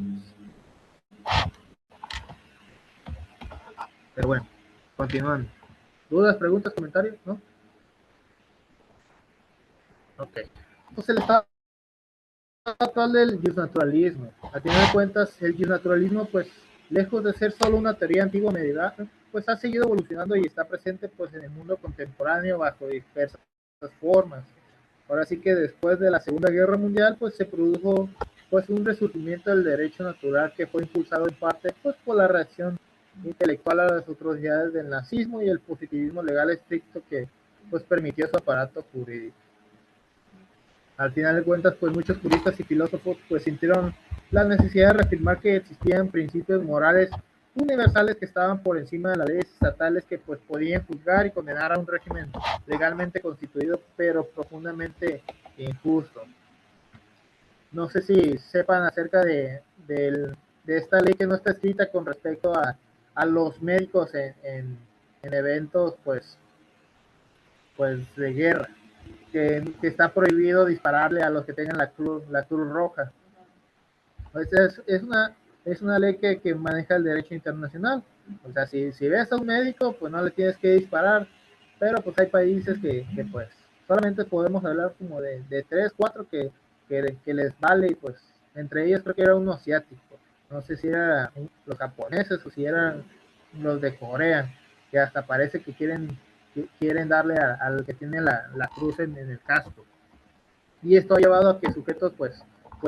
Pero bueno, continuando. ¿Dudas, preguntas, comentarios? ¿No? Ok. Entonces el estado actual del justnaturalismo. A final de cuentas, el justnaturalismo, pues, lejos de ser solo una teoría antigua medieval, pues ha seguido evolucionando y está presente pues en el mundo contemporáneo bajo diversas formas. Ahora sí que después de la Segunda Guerra Mundial, pues se produjo pues un resurgimiento del derecho natural que fue impulsado en parte pues por la reacción intelectual a las atrocidades del nazismo y el positivismo legal estricto que pues permitió su aparato jurídico. Al final de cuentas, pues muchos juristas y filósofos pues sintieron la necesidad de reafirmar que existían principios morales universales que estaban por encima de las leyes estatales que pues podían juzgar y condenar a un régimen legalmente constituido pero profundamente injusto. No sé si sepan acerca de esta ley que no está escrita con respecto a los médicos en eventos pues de guerra, que está prohibido dispararle a los que tengan la cruz roja. Es una ley que maneja el derecho internacional. O sea, si ves a un médico, pues no le tienes que disparar, pero pues hay países que pues solamente podemos hablar como de 3, 4 que les vale, y pues entre ellos creo que era uno asiático. No sé si eran los japoneses o si eran los de Corea, que hasta parece que quieren darle al que tiene la cruz en el casco. Y esto ha llevado a que sujetos pues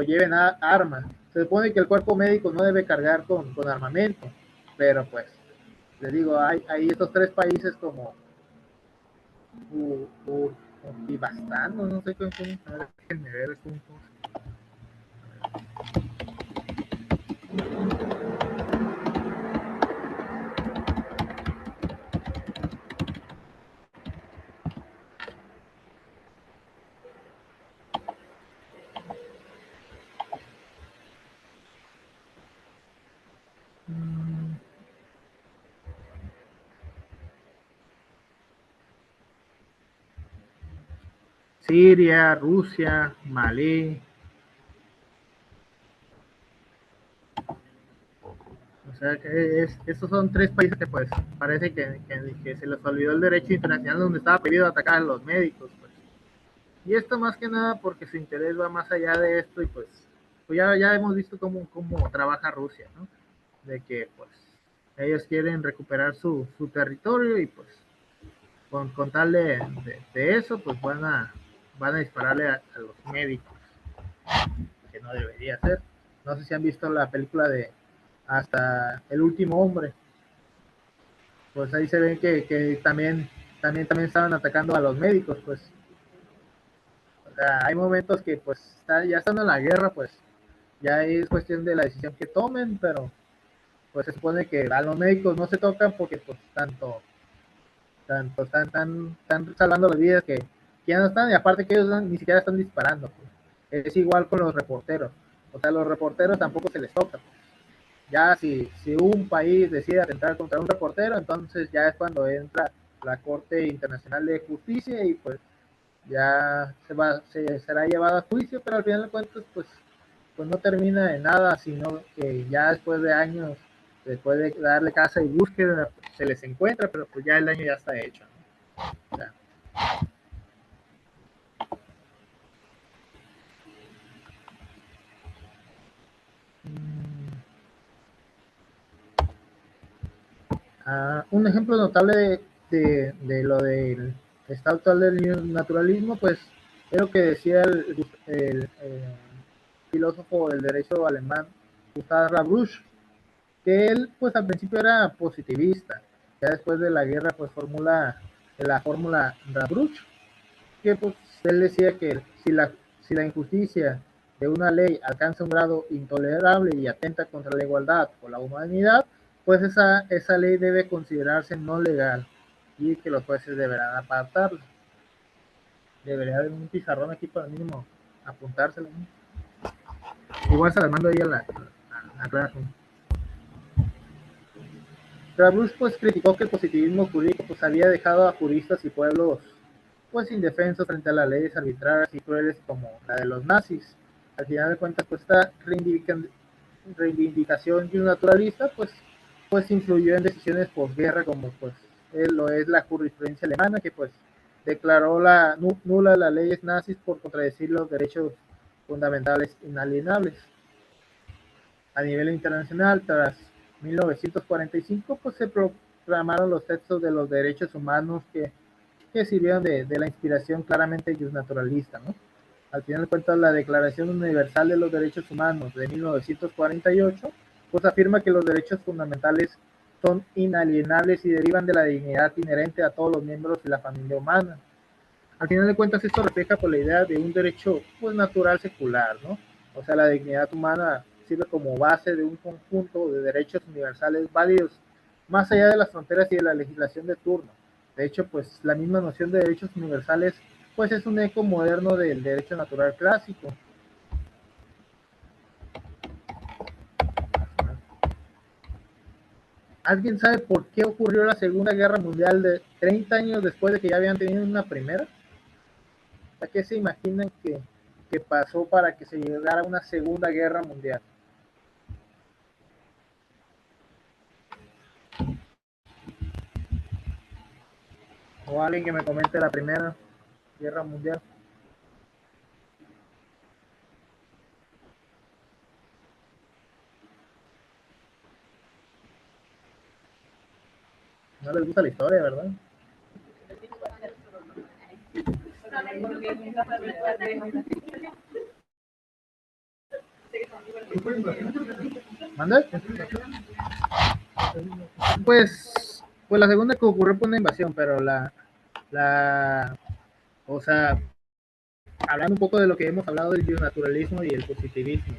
lleven armas. Se supone que el cuerpo médico no debe cargar con armamento, pero pues les digo, hay estos 3 países como y bastante, no sé cómo, a ver, déjenme ver cómo. Siria, Rusia, Malí. O sea, que estos son tres países que pues parece que se les olvidó el derecho internacional donde estaba prohibido atacar a los médicos. Pues. Y esto más que nada porque su interés va más allá de esto y pues ya hemos visto cómo trabaja Rusia, ¿no? De que pues ellos quieren recuperar su territorio y pues con tal de eso pues van a dispararle a los médicos, que no debería ser. No sé si han visto la película de Hasta el último hombre, pues ahí se ven que también estaban atacando a los médicos, pues. O sea, hay momentos que pues ya estando en la guerra, pues ya es cuestión de la decisión que tomen, pero pues se supone que a los médicos no se tocan porque pues están salvando las vidas que ya no están, y aparte que ellos ni siquiera están disparando, pues. Es igual con los reporteros, o sea, los reporteros tampoco se les toca, pues. Ya si un país decide atentar contra un reportero, entonces ya es cuando entra la Corte Internacional de Justicia y pues ya será llevado a juicio, pero al final de cuentas pues no termina en nada, sino que ya después de años, después de darle caza y búsqueda, pues, se les encuentra, pero pues ya el daño ya está hecho, ¿no? O sea, un ejemplo notable de lo del estado actual del naturalismo, pues es lo que decía el filósofo del derecho alemán Gustav Rabrusch, que él pues al principio era positivista, ya después de la guerra pues formula la fórmula Rabrusch, que pues él decía que si la injusticia de una ley alcanza un grado intolerable y atenta contra la igualdad o la humanidad, pues esa ley debe considerarse no legal y que los jueces deberán apartarla. Debería haber un pizarrón aquí para mínimo apuntárselo, ¿no? Igual se las mando ahí a Classroom. Gavroche pues criticó que el positivismo jurídico pues había dejado a juristas y pueblos pues indefensos frente a las leyes arbitrarias y crueles como la de los nazis. Al final de cuentas pues esta reivindicación naturalista pues influyó en decisiones posguerra como pues lo es la jurisprudencia alemana que pues declaró nula las leyes nazis por contradecir los derechos fundamentales inalienables. A nivel internacional, tras 1945, pues se proclamaron los textos de los derechos humanos que sirvieron de la inspiración claramente naturalista, ¿no? Al final de cuentas, la Declaración Universal de los Derechos Humanos de 1948, pues afirma que los derechos fundamentales son inalienables y derivan de la dignidad inherente a todos los miembros de la familia humana. Al final de cuentas, esto refleja por la idea de un derecho pues natural secular, ¿no? O sea, la dignidad humana sirve como base de un conjunto de derechos universales válidos más allá de las fronteras y de la legislación de turno. De hecho, pues la misma noción de derechos universales pues es un eco moderno del derecho natural clásico. ¿Alguien sabe por qué ocurrió la Segunda Guerra Mundial de 30 años después de que ya habían tenido una primera? ¿A qué se imaginan que pasó para que se llegara a una Segunda Guerra Mundial? O alguien que me comente la Primera Guerra Mundial. No les gusta la historia, ¿verdad? ¿Manda? Pues la segunda que ocurrió fue una invasión, pero o sea, hablando un poco de lo que hemos hablado del bionaturalismo y el positivismo.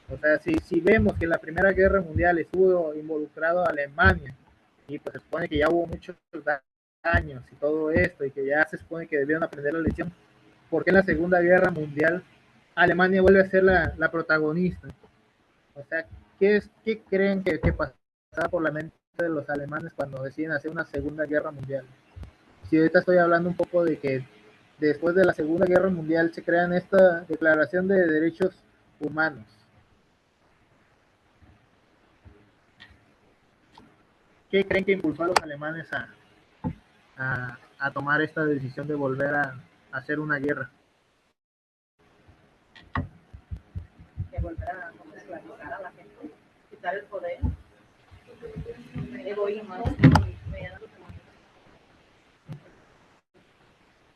O sea, si vemos que en la Primera Guerra Mundial estuvo involucrado a Alemania y pues se supone que ya hubo muchos daños y todo esto y que ya se supone que debieron aprender la lección, ¿por qué en la Segunda Guerra Mundial Alemania vuelve a ser la protagonista? O sea, ¿qué creen que pasaba por la mente de los alemanes cuando deciden hacer una Segunda Guerra Mundial? Si ahorita estoy hablando un poco de que después de la Segunda Guerra Mundial, se crean esta Declaración de Derechos Humanos. ¿Qué creen que impulsó a los alemanes a tomar esta decisión de volver a hacer una guerra? Que volver a como esclavizar a la gente, quitar el poder, egoísmo, mediante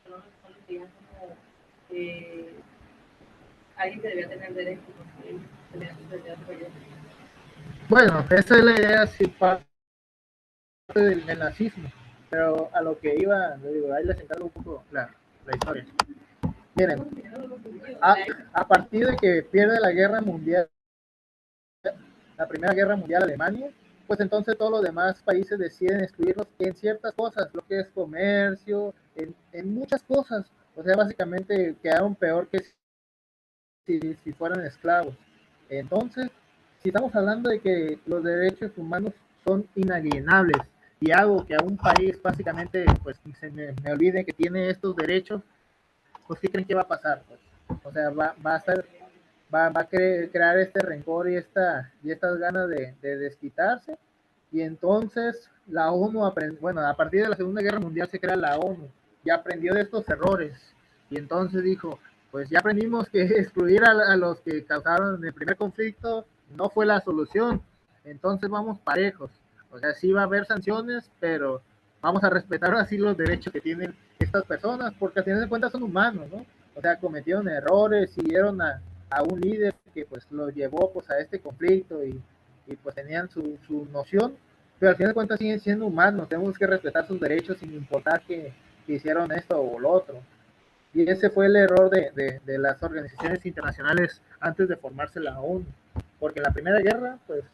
no veían como alguien que debía tener derechos, tenía derechos. Bueno, esa es la idea, sí, parte del nazismo, pero a lo que iba, le digo, ahí les encargo un poco la historia. Miren, a partir de que pierde la guerra mundial, la Primera Guerra Mundial Alemania, pues entonces todos los demás países deciden excluirlos en ciertas cosas, lo que es comercio, en muchas cosas. O sea, básicamente quedaron peor que si fueran esclavos. Entonces, si estamos hablando de que los derechos humanos son inalienables y hago que a un país básicamente pues se me olvide que tiene estos derechos, pues ¿qué creen que va a pasar? Pues, o sea, va a crear este rencor y estas ganas de desquitarse, y entonces la ONU bueno, a partir de la Segunda Guerra Mundial se crea la ONU, y aprendió de estos errores, y entonces dijo, pues ya aprendimos que excluir a los que causaron el primer conflicto no fue la solución, entonces vamos parejos, o sea, sí va a haber sanciones, pero vamos a respetar así los derechos que tienen estas personas, porque al final de cuentas son humanos, ¿no? O sea, cometieron errores, siguieron a un líder que pues lo llevó pues a este conflicto y pues tenían su noción, pero al final de cuentas siguen siendo humanos, tenemos que respetar sus derechos sin importar que hicieron esto o lo otro. Y ese fue el error de las organizaciones internacionales antes de formarse la ONU, porque en la Primera Guerra, pues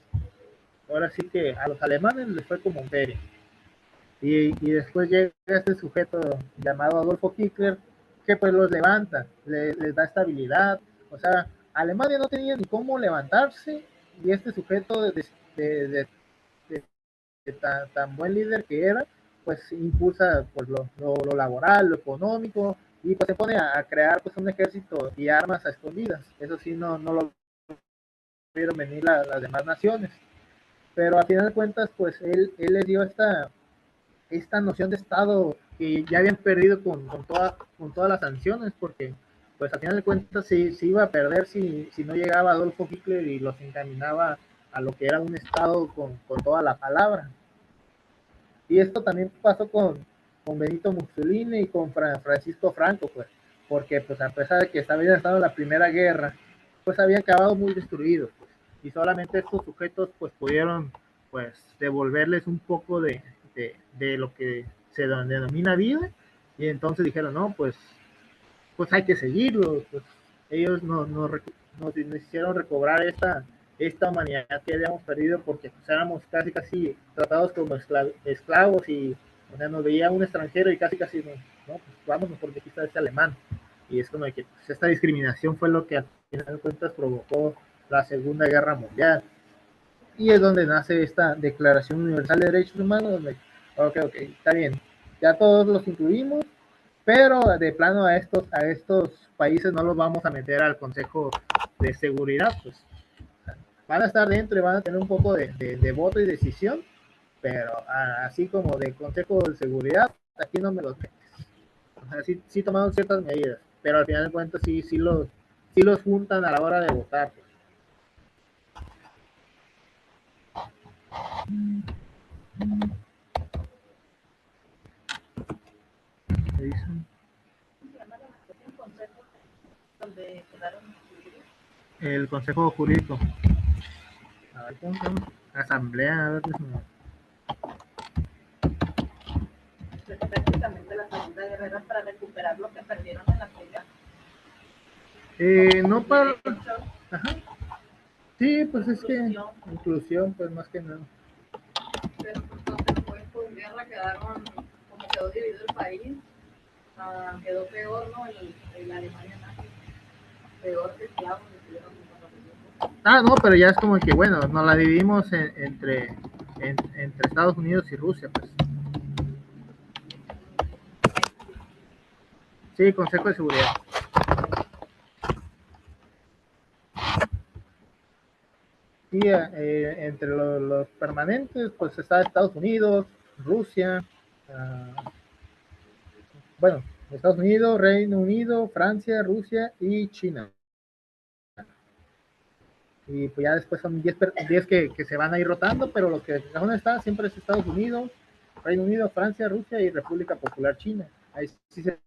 ahora sí que a los alemanes les fue como un feria. Y después llega este sujeto llamado Adolfo Hitler, que pues los levanta, les da estabilidad. O sea, Alemania no tenía ni cómo levantarse, y este sujeto de tan buen líder que era, pues impulsa pues, lo laboral, lo económico, y pues se pone a crear pues un ejército y armas a escondidas. Eso sí, no lo vieron venir las demás naciones. Pero a final de cuentas, pues él les dio esta noción de Estado que ya habían perdido con todas las sanciones, porque pues al final de cuentas se iba a perder si no llegaba Adolfo Hitler y los encaminaba a lo que era un Estado con toda la palabra. Y esto también pasó con Benito Mussolini y con Francisco Franco, pues, porque pues a pesar de que habían estado en la Primera Guerra, pues habían acabado muy destruidos, pues, y solamente estos sujetos pues pudieron pues devolverles un poco de lo que se denomina vida, y entonces dijeron, no, pues hay que seguirlo, pues ellos nos hicieron recobrar esta humanidad que habíamos perdido, porque pues, éramos casi tratados como esclavos, y o sea, nos veía un extranjero y casi no, pues vámonos porque aquí está este alemán, y es como que pues, esta discriminación fue lo que al final de cuentas provocó la Segunda Guerra Mundial, y es donde nace esta Declaración Universal de Derechos Humanos, donde, ok, está bien, ya todos los incluimos, pero de plano a estos países no los vamos a meter al Consejo de Seguridad, pues van a estar dentro y van a tener un poco de voto y decisión, pero así como de Consejo de Seguridad, aquí no me los metes. O sea, sí tomaron ciertas medidas, pero al final de cuentas sí los juntan a la hora de votar. Pues. ¿Qué dicen? Donde quedaron El Consejo Jurídico. A ver, ¿cómo se llama? Asamblea, a ver, prácticamente la Segunda Guerra para recuperar lo que perdieron en la Primera. No para... Ajá. Sí, pues es que inclusión, pues más que nada. Pero pues después por guerra quedaron, como quedó dividido el país, quedó peor, ¿no? El Alemania nazi, peor que esclavos. No, pero ya es como que, bueno, nos la dividimos entre Estados Unidos y Rusia, pues. Sí, Consejo de Seguridad. Sí, entre los permanentes, pues está Estados Unidos, Rusia, bueno, Estados Unidos, Reino Unido, Francia, Rusia y China. Y pues ya después son 10 que se van a ir rotando, pero lo que aún está siempre es Estados Unidos, Reino Unido, Francia, Rusia y República Popular China. Ahí sí se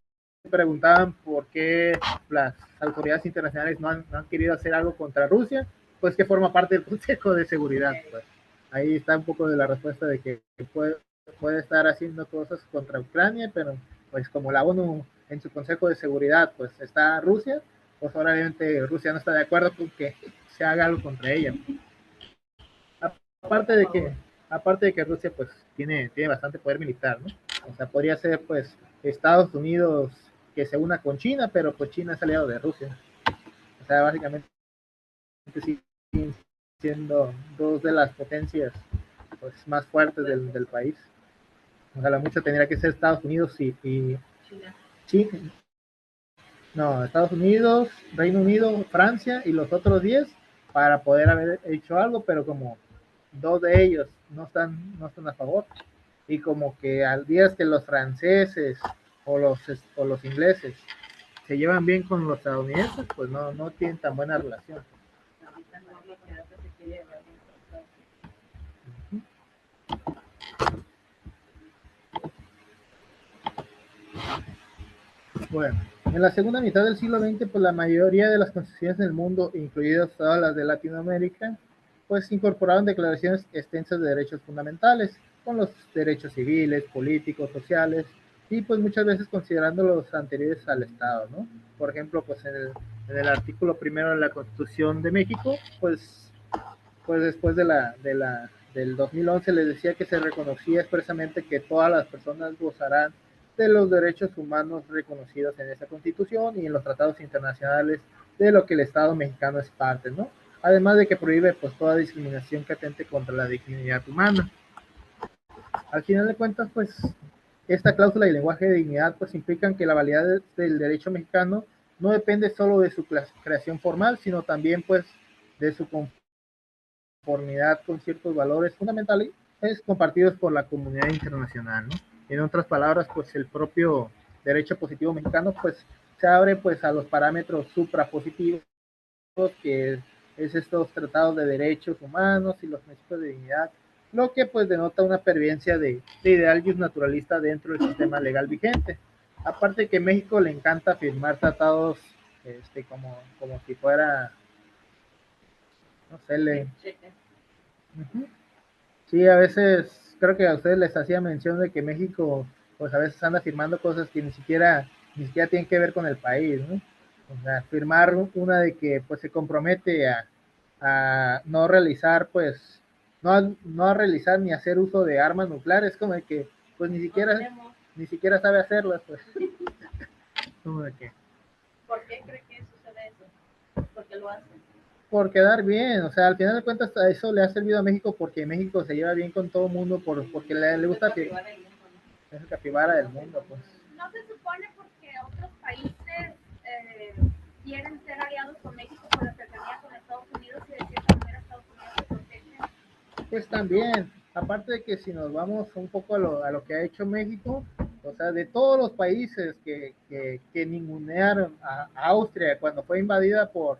preguntaban por qué las autoridades internacionales no han querido hacer algo contra Rusia, pues que forma parte del Consejo de Seguridad. Pues. Ahí está un poco de la respuesta de que puede estar haciendo cosas contra Ucrania, pero pues como la ONU en su Consejo de Seguridad pues está Rusia, pues obviamente Rusia no está de acuerdo con que se haga algo contra ella. Aparte de que, aparte de que Rusia pues tiene bastante poder militar, ¿no? O sea, podría ser pues Estados Unidos que se una con China, pero pues China es aliado de Rusia. O sea, básicamente siguen siendo dos de las potencias pues, más fuertes del país. O sea, la mucho tendría que ser Estados Unidos y China. No, Estados Unidos, Reino Unido, Francia y los otros 10 para poder haber hecho algo, pero como dos de ellos no están a favor. Y como que al día que los franceses o los ingleses se llevan bien con los estadounidenses, pues no tienen tan buena relación. Bueno, en la segunda mitad del siglo XX, pues la mayoría de las constituciones del mundo, incluidas todas las de Latinoamérica, pues incorporaron declaraciones extensas de derechos fundamentales, con los derechos civiles, políticos, sociales, y pues muchas veces considerando los anteriores al Estado, ¿no? Por ejemplo, pues en el artículo primero de la Constitución de México, pues después del 2011 les decía que se reconocía expresamente que todas las personas gozarán de los derechos humanos reconocidos en esa Constitución y en los tratados internacionales de lo que el Estado mexicano es parte, ¿no? Además de que prohíbe pues toda discriminación que atente contra la dignidad humana. Al final de cuentas, pues esta cláusula y lenguaje de dignidad pues implican que la validez del derecho mexicano no depende solo de su creación formal, sino también pues de su conformidad con ciertos valores fundamentales compartidos por la comunidad internacional, ¿no? En otras palabras, pues el propio derecho positivo mexicano, pues se abre pues a los parámetros suprapositivos, que es estos tratados de derechos humanos y los principios de dignidad, lo que pues denota una pervivencia de ideal naturalista dentro del sistema legal vigente. Aparte que a México le encanta firmar tratados como si fuera, no sé, uh-huh. Sí, a veces creo que a ustedes les hacía mención de que México, pues a veces anda firmando cosas que ni siquiera tienen que ver con el país, ¿no? O sea, firmar una de que pues se compromete a no realizar, pues, no a realizar ni hacer uso de armas nucleares, como de que, pues ni siquiera sabe hacerlas, pues. Como de que. ¿Por qué cree que sucede eso? ¿Por qué lo hacen? Por quedar bien, o sea, al final de cuentas eso le ha servido a México porque México se lleva bien con todo el mundo porque le gusta que es el capibara del mundo, pues. No se supone porque otros países quieren ser aliados con México por la cercanía con Estados Unidos y de cierta manera Estados Unidos se protege. Pues también, aparte de que si nos vamos un poco a lo que ha hecho México, o sea, de todos los países que ningunearon a Austria cuando fue invadida por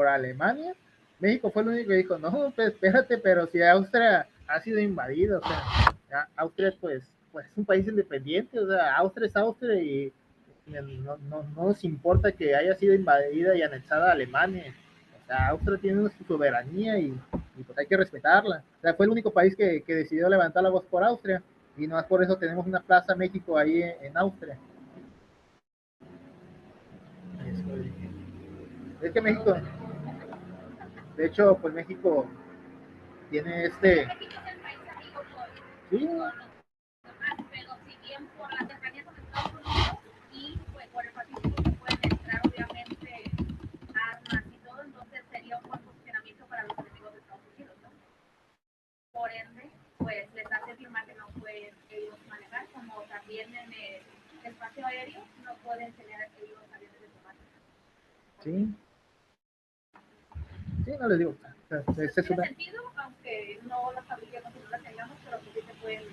Alemania, México fue el único que dijo, no, pues espérate, pero si Austria ha sido invadida, o sea, Austria pues es un país independiente, o sea, Austria es Austria y no nos importa que haya sido invadida y anexada a Alemania. O sea, Austria tiene su soberanía y pues hay que respetarla. O sea, fue el único país que decidió levantar la voz por Austria y no es por eso tenemos una plaza México ahí en Austria. Es que México, de hecho, pues México tiene México es el país amigo sí, con los demás, pero si bien por la cercanía con Estados Unidos y pues, por el Pacífico se pueden entrar obviamente armas y todo, entonces sería un buen posicionamiento para los enemigos de Estados Unidos, ¿no? Por ende, pues les hace firmar que no pueden ellos manejar, como también en el espacio aéreo no pueden pueden tener ellos aviones diplomáticos. Sí, sí, no les digo. O sea, Pues esa es tiene una, sentido, aunque no las fabriquemos y no las tengamos, pero pues sí se pueden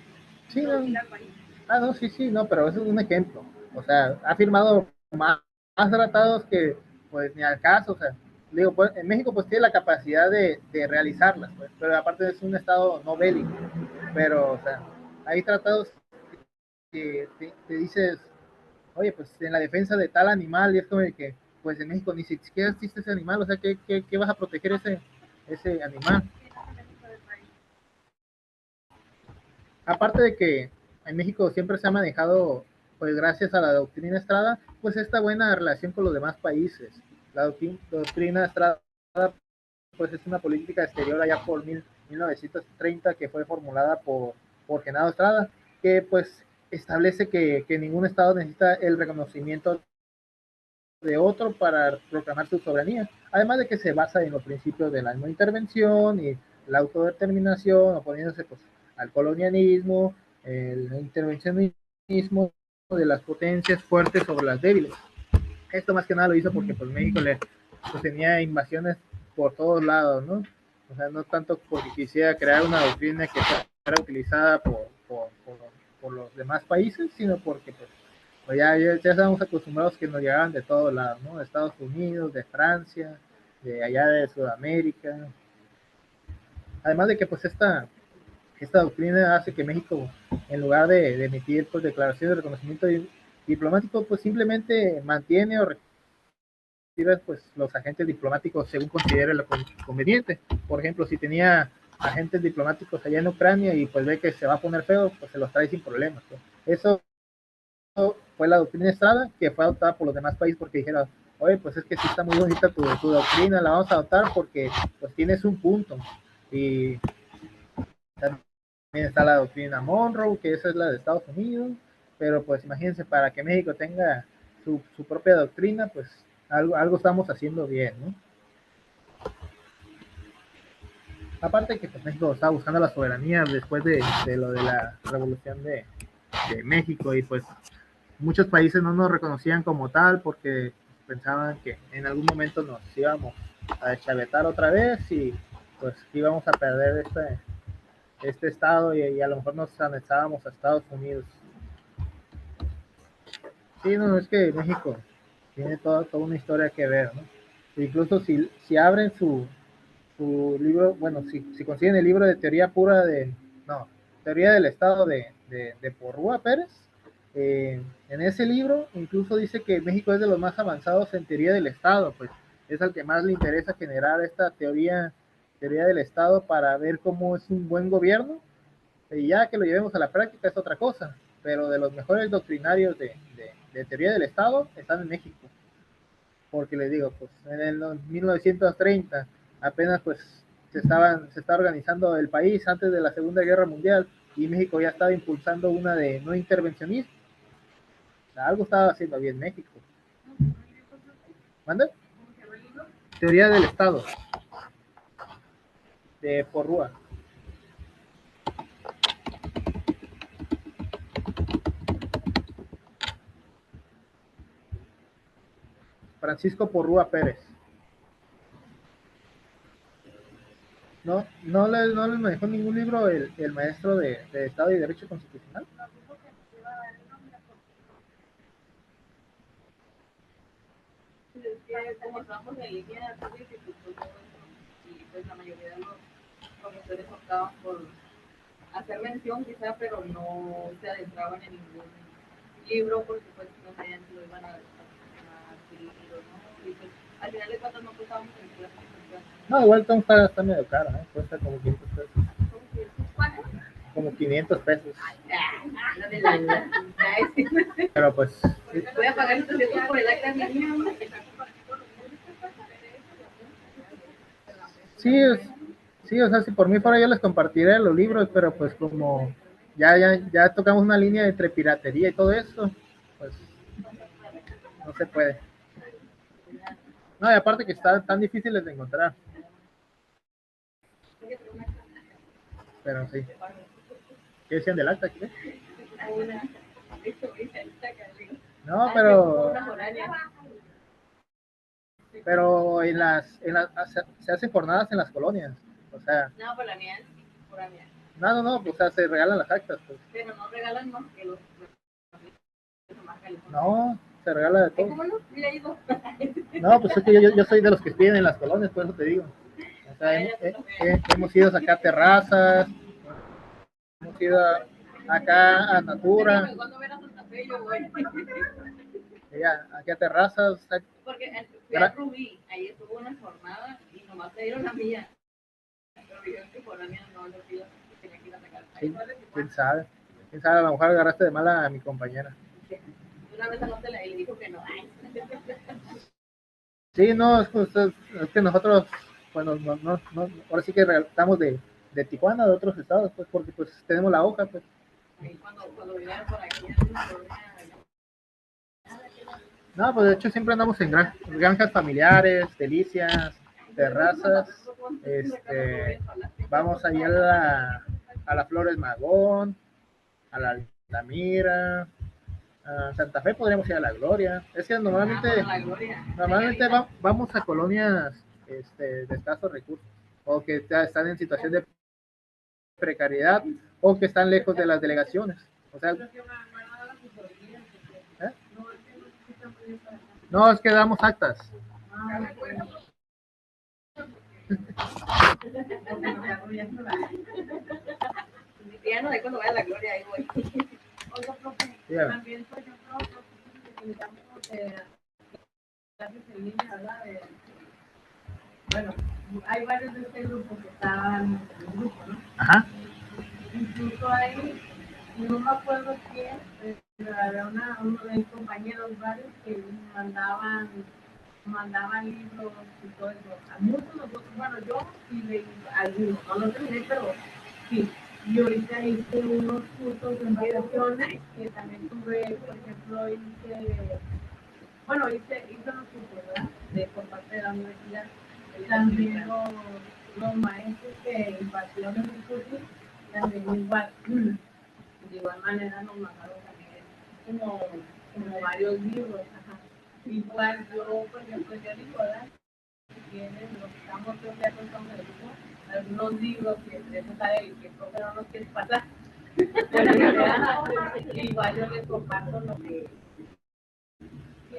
sí, no, introducir al país. no, sí, sí, no, pero eso es un ejemplo. O sea, ha firmado más tratados que, pues, ni al caso. O sea, digo, pues, en México, pues, tiene la capacidad de realizarlas, pues, pero aparte es un estado no bélico. Pero, o sea, hay tratados que te dices, oye, pues, en la defensa de tal animal, y es como de que, pues, en México ni siquiera existe ese animal. O sea, ¿qué vas a proteger ese animal? Aparte de que en México siempre se ha manejado, pues gracias a la doctrina Estrada, pues esta buena relación con los demás países. La doctrina Estrada, pues es una política exterior allá por 1930 que fue formulada por Genaro Estrada, que pues establece que ningún Estado necesita el reconocimiento de otro para proclamar su soberanía, además de que se basa en los principios de la no intervención y la autodeterminación, oponiéndose pues, al colonialismo, el intervencionismo de las potencias fuertes sobre las débiles. Esto más que nada lo hizo porque pues, México pues, tenía invasiones por todos lados, ¿no? O sea, no tanto porque quisiera crear una doctrina que fuera utilizada por los demás países, sino porque pues ya estábamos acostumbrados que nos llegaban de todos lados, ¿no? De Estados Unidos, de Francia, de allá de Sudamérica. Además de que pues esta doctrina hace que México, en lugar de emitir pues, declaraciones de reconocimiento diplomático, pues simplemente mantiene o retira pues, los agentes diplomáticos según considere lo conveniente. Por ejemplo, si tenía agentes diplomáticos allá en Ucrania y pues ve que se va a poner feo, pues se los trae sin problemas, pues. Eso fue la doctrina Estrada, que fue adoptada por los demás países porque dijeron, oye, pues es que sí está muy bonita tu doctrina, la vamos a adoptar porque pues tienes un punto. Y también está la doctrina Monroe, que esa es la de Estados Unidos, pero pues imagínense, para que México tenga su propia doctrina, pues algo estamos haciendo bien, ¿no? Aparte que pues, México estaba buscando la soberanía después de lo de la revolución de México y pues muchos países no nos reconocían como tal porque pensaban que en algún momento nos íbamos a deschavetar otra vez y pues íbamos a perder este estado y a lo mejor nos anexábamos a Estados Unidos. Sí, no, es que México tiene toda una historia que ver, ¿no? Incluso si abren su libro, bueno, si consiguen el libro de teoría pura no, teoría del Estado de Porrúa Pérez, en ese libro incluso dice que México es de los más avanzados en teoría del Estado, pues es al que más le interesa generar esta teoría del Estado para ver cómo es un buen gobierno, y ya que lo llevemos a la práctica es otra cosa, pero de los mejores doctrinarios de teoría del Estado están en México, porque les digo, pues en el 1930 apenas pues se está organizando el país antes de la Segunda Guerra Mundial y México ya estaba impulsando una de no intervencionismo. O sea, algo estaba haciendo bien México. ¿Manda? Teoría del Estado, de Porrúa. Francisco Porrúa Pérez. No les manejó ningún libro el maestro de Estado y Derecho Constitucional. Pues es que como estamos en línea, es dificultoso eso. Y pues la mayoría de los profesores optaban por hacer mención quizá, pero no se adentraban en ningún libro porque pues no sabían si lo iban a adquirir o no. Y pues al final de cuentas no estábamos en clases. No, igual Tom está medio caro, ¿eh? Cuesta como 500 pesos. ¿Cuánto? Como 500 pesos. La de la Pero pues, voy a pagar estos ciertos por el acta de niña. sí, sí, o sea, si por mí fuera yo les compartiré los libros, pero pues como ya tocamos una línea entre piratería y todo eso, pues no se puede. No, y aparte que están tan difíciles de encontrar, pero sí. ¿Qué decían del acta? ¿Qué? No, pero Pero se hacen jornadas en las colonias, o sea, No, por la mía es foránea. no, pues, o sea, se regalan las actas, pues. Pero no regalan más que los más calientes. No, se regala de todo. ¿Cómo no? Mira, hay dos. No, pues es que yo soy de los que piden en las colonias, por eso te digo. O sea, hemos ido a sacar terrazas, hemos ido acá a Natura, Cuando ver a Santa Fe, yo voy. aquí a terrazas. Porque fui a Rubí, ahí estuvo una jornada y nomás te dieron la mía. Pero yo que por la mía no lo pido, tenía que ir a sacar. ¿Quién sabe? ¿Quién sabe? A lo mejor agarraste de mala a mi compañera. Una vez anoté la y dijo que no. Sí, no, es que nosotros, bueno, ahora sí que estamos de Tijuana, de otros estados, pues, porque pues tenemos la hoja, pues. Ahí cuando vivían por aquí, No, pues de hecho siempre andamos en granjas familiares, delicias, terrazas, vamos allá a la Flores Magón, a la Altamira, a Santa Fe podríamos ir a la Gloria. Es que normalmente vamos a colonias de escasos recursos, o que están en situación de precariedad, o que están lejos de las delegaciones. O sea, ¿eh? No, es que damos actas. Ya no de cuando vaya a la Gloria, ahí voy. Oiga, profe, Yeah. también pues yo creo que necesitamos clases en línea, ¿verdad? Bueno, hay varios de este grupo que estaban en el grupo, ¿no? Ajá. Incluso hay, no me acuerdo quién, pero había uno de mis compañeros varios que mandaban libros y todo eso. A muchos nosotros, bueno, yo sí leí algunos, no los terminé, pero sí. Y ahorita hice unos cursos en vacaciones que también tuve, por ejemplo, hice unos cursos, ¿verdad? Por parte de la universidad. También los maestros que impartieron esos cursos, también igual, de igual manera nos mandaron también como varios libros. Ajá. Igual yo, por ejemplo, yo Nicolás, tienen los que estamos con el grupo, algunos libros que entre esos sabe que el profe no nos quiere pasar. Igual yo les comparto lo que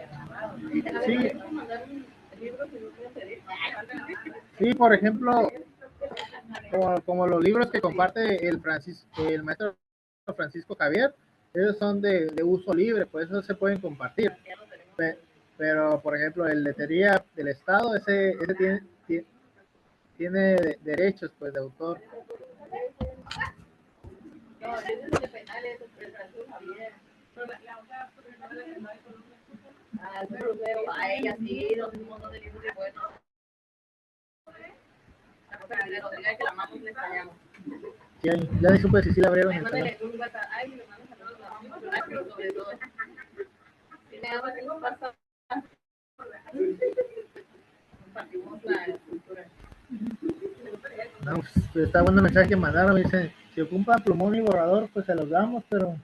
agarraron. Sí, por ejemplo, como los libros que comparte el maestro Francisco Javier, ellos son de uso libre, pues eso se pueden compartir. Pero, por ejemplo, el Letería del Estado, ese tiene derechos, pues, de autor. No, ese es de penales, el Francisco Javier. A ella sí, los un montón de libros de buenos. La cosa que le diga que la amamos y le extrañamos. Ya ni supe si sí la abrieron. Mándale un WhatsApp, ay, le mando saludos, la amamos, pero sobre todo. Tiene agua, tengo pasta. Compartimos la cultura. No, pues, está bueno el mensaje que mandaron, dice, si ocupa plumón y borrador, pues se los damos, pero...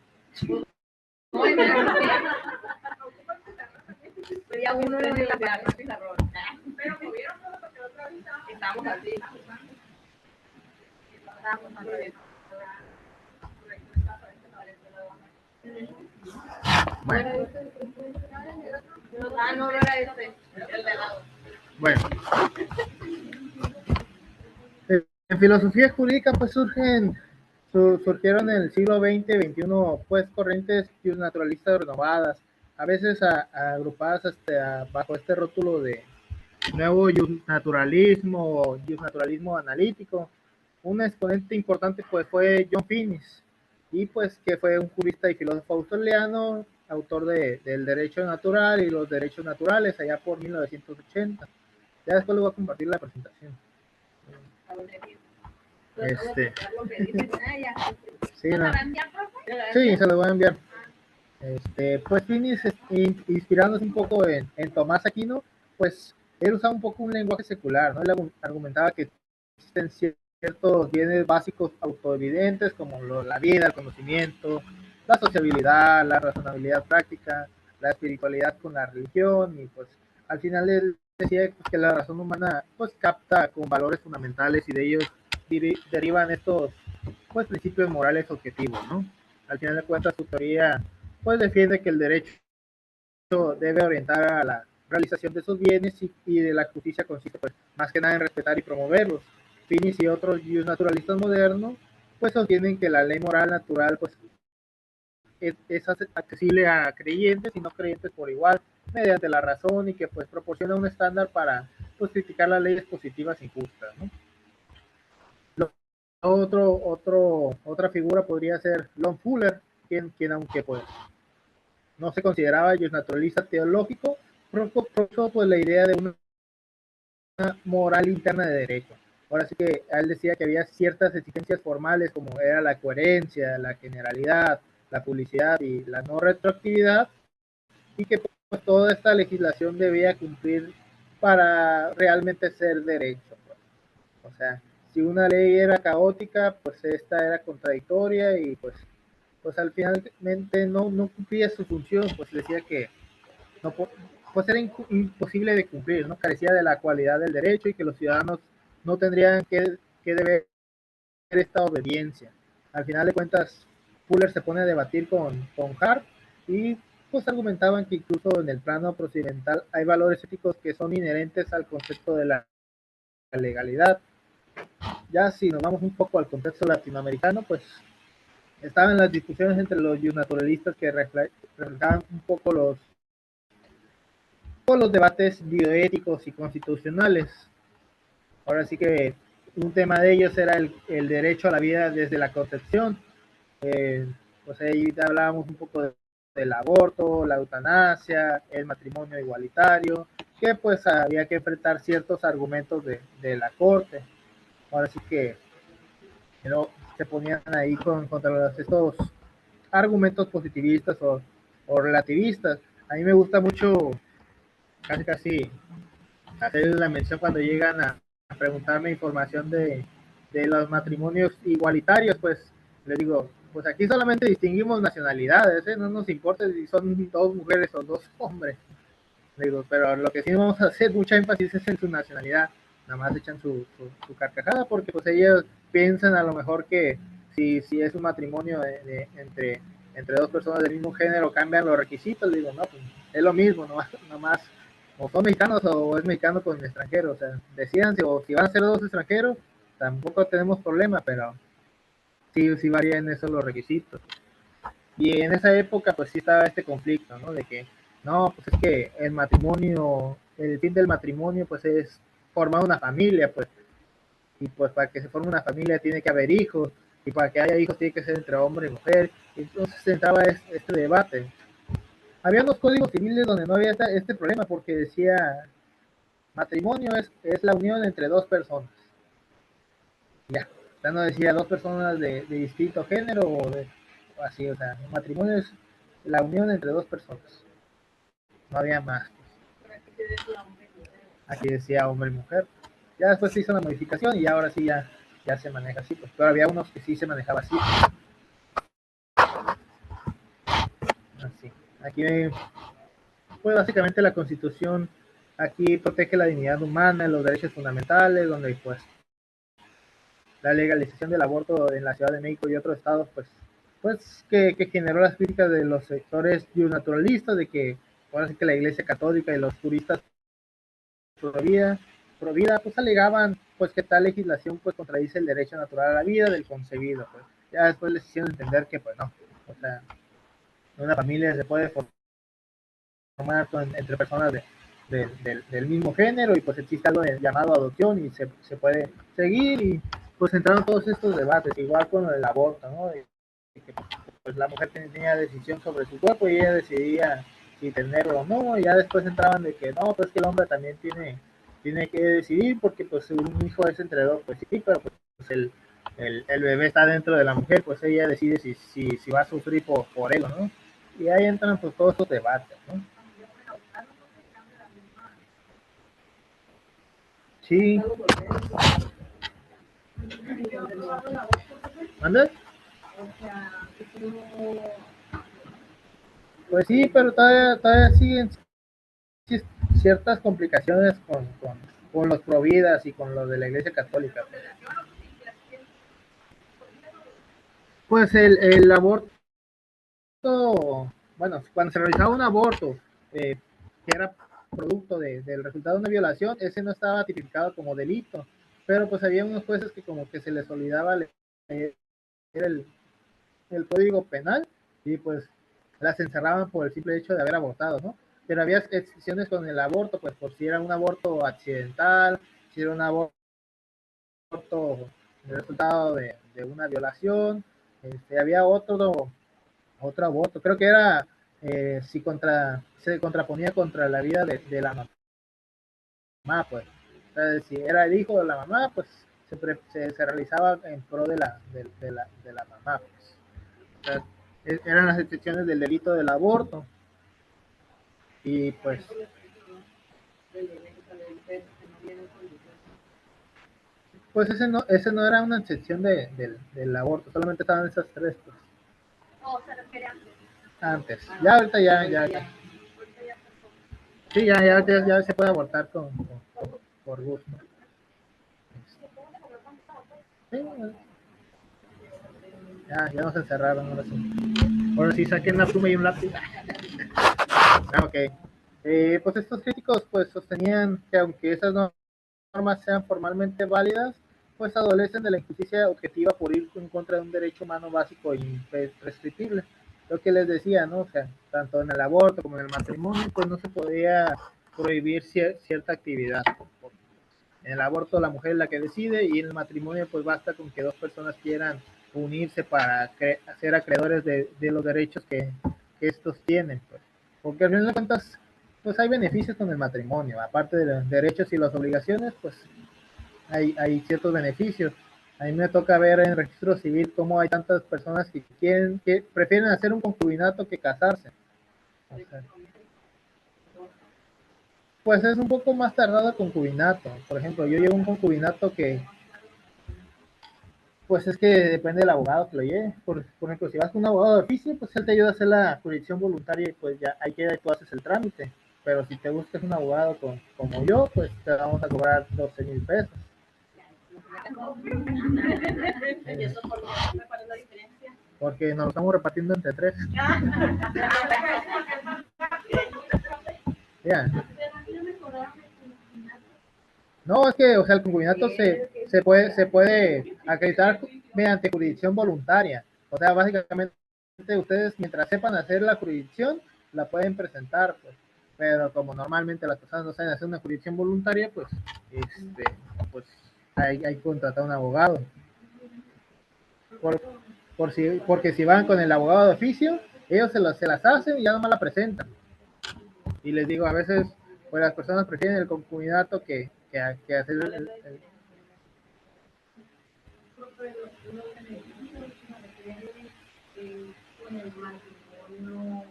Pues ya uno le dio la pizarrón. Pero movieron todo porque otra vez estamos así. Estamos así. Bueno. No era este, el de lado. Bueno. En filosofía jurídica pues surgieron en el siglo XX, XXI pues corrientes naturalistas renovadas, a veces agrupadas bajo este rótulo de nuevo naturalismo o naturalismo analítico. Un exponente importante pues fue John Finnis, y pues que fue un jurista y filósofo australiano, autor del derecho natural y los derechos naturales allá por 1980. Ya después les voy a compartir la presentación. Sí, no. Sí, se lo voy a enviar. Pues Finis, inspirándose un poco en Tomás Aquino, pues él usaba un poco un lenguaje secular, ¿no? Él argumentaba que existen ciertos bienes básicos autoevidentes como la vida, el conocimiento, la sociabilidad, la razonabilidad práctica, la espiritualidad con la religión, y pues al final él decía que la razón humana pues capta con valores fundamentales y de ellos derivan estos pues principios morales objetivos, ¿no? Al final de cuentas su teoría pues defiende que el derecho debe orientar a la realización de esos bienes y de la justicia consiste pues más que nada en respetar y promoverlos. Finis y otros naturalistas modernos pues sostienen que la ley moral natural pues es accesible a creyentes y no creyentes por igual mediante la razón y que pues proporciona un estándar para pues criticar las leyes positivas e injustas, ¿no? Otra figura podría ser Lon Fuller, quien aunque pues no se consideraba naturalista teológico, propuso pues la idea de una moral interna de derecho. Ahora sí que él decía que había ciertas exigencias formales como era la coherencia, la generalidad, la publicidad y la no retroactividad, y que pues, toda esta legislación debía cumplir para realmente ser derecho. Pues. O sea, si una ley era caótica, pues esta era contradictoria y pues al finalmente no cumplía su función, pues decía que no, pues era imposible de cumplir, ¿no? Carecía de la cualidad del derecho y que los ciudadanos no tendrían que deber esta obediencia. Al final de cuentas, Fuller se pone a debatir con Hart y pues argumentaban que incluso en el plano procedimental hay valores éticos que son inherentes al concepto de la legalidad. Ya si nos vamos un poco al contexto latinoamericano, pues estaban las discusiones entre los naturalistas que reflejaban un poco los debates bioéticos y constitucionales. Ahora sí que un tema de ellos era el derecho a la vida desde la concepción. Pues ahí hablábamos un poco del aborto, la eutanasia, el matrimonio igualitario, que pues había que enfrentar ciertos argumentos de la corte. Ahora sí que ¿no? Se ponían ahí contra estos argumentos positivistas o relativistas. A mí me gusta mucho casi hacer la mención cuando llegan a preguntarme información de los matrimonios igualitarios, pues les digo, pues aquí solamente distinguimos nacionalidades, ¿eh? No nos importa si son dos mujeres o dos hombres. Le digo, pero lo que sí vamos a hacer mucha énfasis es en su nacionalidad. Nada más echan su carcajada porque pues ellos piensan a lo mejor que si es un matrimonio entre dos personas del mismo género cambian los requisitos. Le digo, no, pues es lo mismo, nomás o son mexicanos o es mexicano con extranjero. O sea, decían o si van a ser dos extranjeros, tampoco tenemos problema, pero sí varían esos los requisitos. Y en esa época pues sí estaba este conflicto, ¿no? De que, no, pues es que el matrimonio, el fin del matrimonio pues es formar una familia, pues, y pues para que se forme una familia tiene que haber hijos, y para que haya hijos tiene que ser entre hombre y mujer, y entonces entraba este debate. Había unos códigos civiles donde no había este problema, porque decía, matrimonio es la unión entre dos personas. Ya, ya no decía dos personas de distinto género o así, o sea, el matrimonio es la unión entre dos personas. No había más. Aquí decía hombre y mujer. Ya después se hizo la modificación y ahora sí ya se maneja así. Pues, pero había unos que sí se manejaba así. Así. Aquí, pues básicamente la Constitución aquí protege la dignidad humana, los derechos fundamentales, donde la legalización del aborto en la Ciudad de México y otros estados, pues que generó las críticas de los sectores naturalistas, de que ahora sí que la Iglesia Católica y los juristas pro vida, pues alegaban pues que tal legislación pues contradice el derecho natural a la vida del concebido. Pues ya después les hicieron entender que pues no, o sea, una familia se puede formar entre personas del mismo género y pues existe algo llamado adopción y se puede seguir y pues entraron todos estos debates, igual con el aborto, ¿no? De que pues la mujer tenía decisión sobre su cuerpo y ella decidía si tenerlo o no, y ya después entraban de que no, pues que el hombre también tiene que decidir porque pues un hijo es entre dos, pues sí, pero pues el bebé está dentro de la mujer, pues ella decide si va a sufrir por él, ¿no? Y ahí entran pues todos estos debates, ¿no? Sí. ¿Manda? Pues sí, pero todavía siguen ciertas complicaciones con los providas y con los de la Iglesia Católica. Pues el aborto, bueno, cuando se realizaba un aborto que era producto del resultado de una violación, ese no estaba tipificado como delito, pero pues había unos jueces que como que se les olvidaba leer el código penal y pues las encerraban por el simple hecho de haber abortado, ¿no? Pero había excepciones con el aborto, pues por si era un aborto accidental, si era un aborto el resultado de una violación, había otro aborto, creo que era si se contraponía contra la vida de la mamá, pues. O sea, si era el hijo de la mamá, pues se realizaba en pro de la mamá, pues. O sea, eran las excepciones del delito del aborto. Y pues ese no era una excepción del aborto, solamente estaban esas tres, pues. O se refiere Antes. Ya ahorita ya. Sí, ya se puede abortar por gusto. Sí, ya nos encerraron, ahora sí. Ahora sí, saquen una pluma y un lápiz. Ok. Pues estos críticos pues sostenían que aunque esas normas sean formalmente válidas, pues adolecen de la injusticia objetiva por ir en contra de un derecho humano básico e imprescriptible. Lo que les decía, ¿no? O sea, tanto en el aborto como en el matrimonio, pues no se podía prohibir cierta actividad. En el aborto la mujer es la que decide y en el matrimonio pues basta con que dos personas quieran unirse para ser acreedores de los derechos que estos tienen, pues. Porque al final de cuentas pues hay beneficios con el matrimonio, aparte de los derechos y las obligaciones, pues hay ciertos beneficios. A mí me toca ver en registro civil cómo hay tantas personas que prefieren hacer un concubinato que casarse. O sea, pues es un poco más tardado el concubinato. Por ejemplo, yo llevo un concubinato que pues es que depende del abogado que lo lleve. Por ejemplo, si vas con un abogado de oficio, pues él te ayuda a hacer la jurisdicción voluntaria y pues ya ahí queda y tú haces el trámite. Pero si te buscas un abogado como yo, pues te vamos a cobrar 12,000 pesos. ¿Y eso por qué? ¿Cuál es la diferencia? Porque nos lo estamos repartiendo entre tres. Yeah. No, es que, o sea, el concubinato se puede acreditar mediante jurisdicción voluntaria. O sea, básicamente ustedes, mientras sepan hacer la jurisdicción, la pueden presentar, pues. Pero como normalmente las personas no saben hacer una jurisdicción voluntaria, pues, pues hay que contratar a un abogado. Porque si van con el abogado de oficio, ellos se las hacen y ya nomás la presentan. Y les digo, a veces, pues las personas prefieren el concubinato que hacer Con el matrimonio,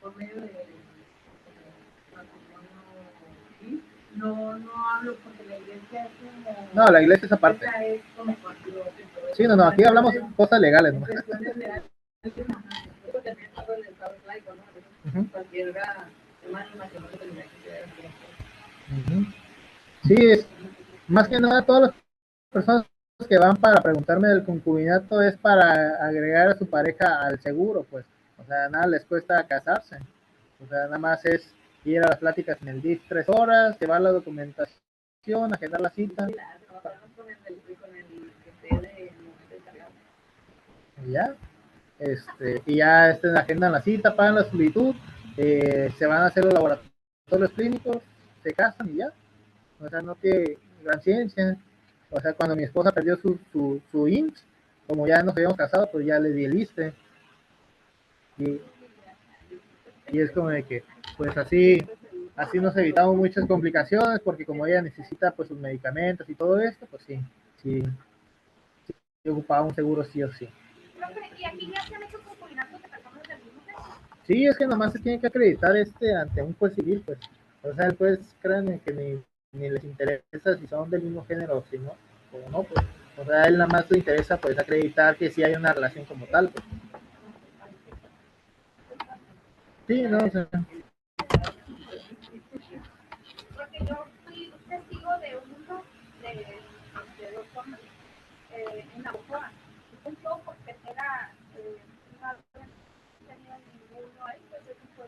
por medio de matrimonio, no hablo porque la iglesia es como... No, la iglesia es aparte. Es como sí, no, aquí hablamos cosas legales. ¿No? Sí, más que nada todas las personas que van para preguntarme del concubinato es para agregar a su pareja al seguro, pues. O sea, nada les cuesta casarse. O sea, nada más es ir a las pláticas en el DIF 3 horas, llevar la documentación, agendar la cita. Y ya, y ya agendan la cita, pagan la solicitud, se van a hacer los laboratorios clínicos, se casan y ya. O sea, no tiene gran ciencia. O sea, cuando mi esposa perdió su IMSS, como ya nos habíamos casado, pues ya le di el ISSSTE. Y es como de que, pues así nos evitamos muchas complicaciones, porque como ella necesita pues sus medicamentos y todo esto, pues sí ocupaba un seguro sí o sí. ¿Y aquí ya se han hecho concubinatos de personas del mismo sexo? Sí, es que nomás se tiene que acreditar ante un juez civil, pues. O sea, el juez, créanme que ni les interesa si son del mismo género o si no, o no, pues. O sea, a él nada más le interesa pues acreditar que sí hay una relación como tal, pues. Sí, no, o sea, Porque yo fui testigo de uno de dos hombres en la boca. Un poco porque era una no tenía ninguno ahí, pues eso fue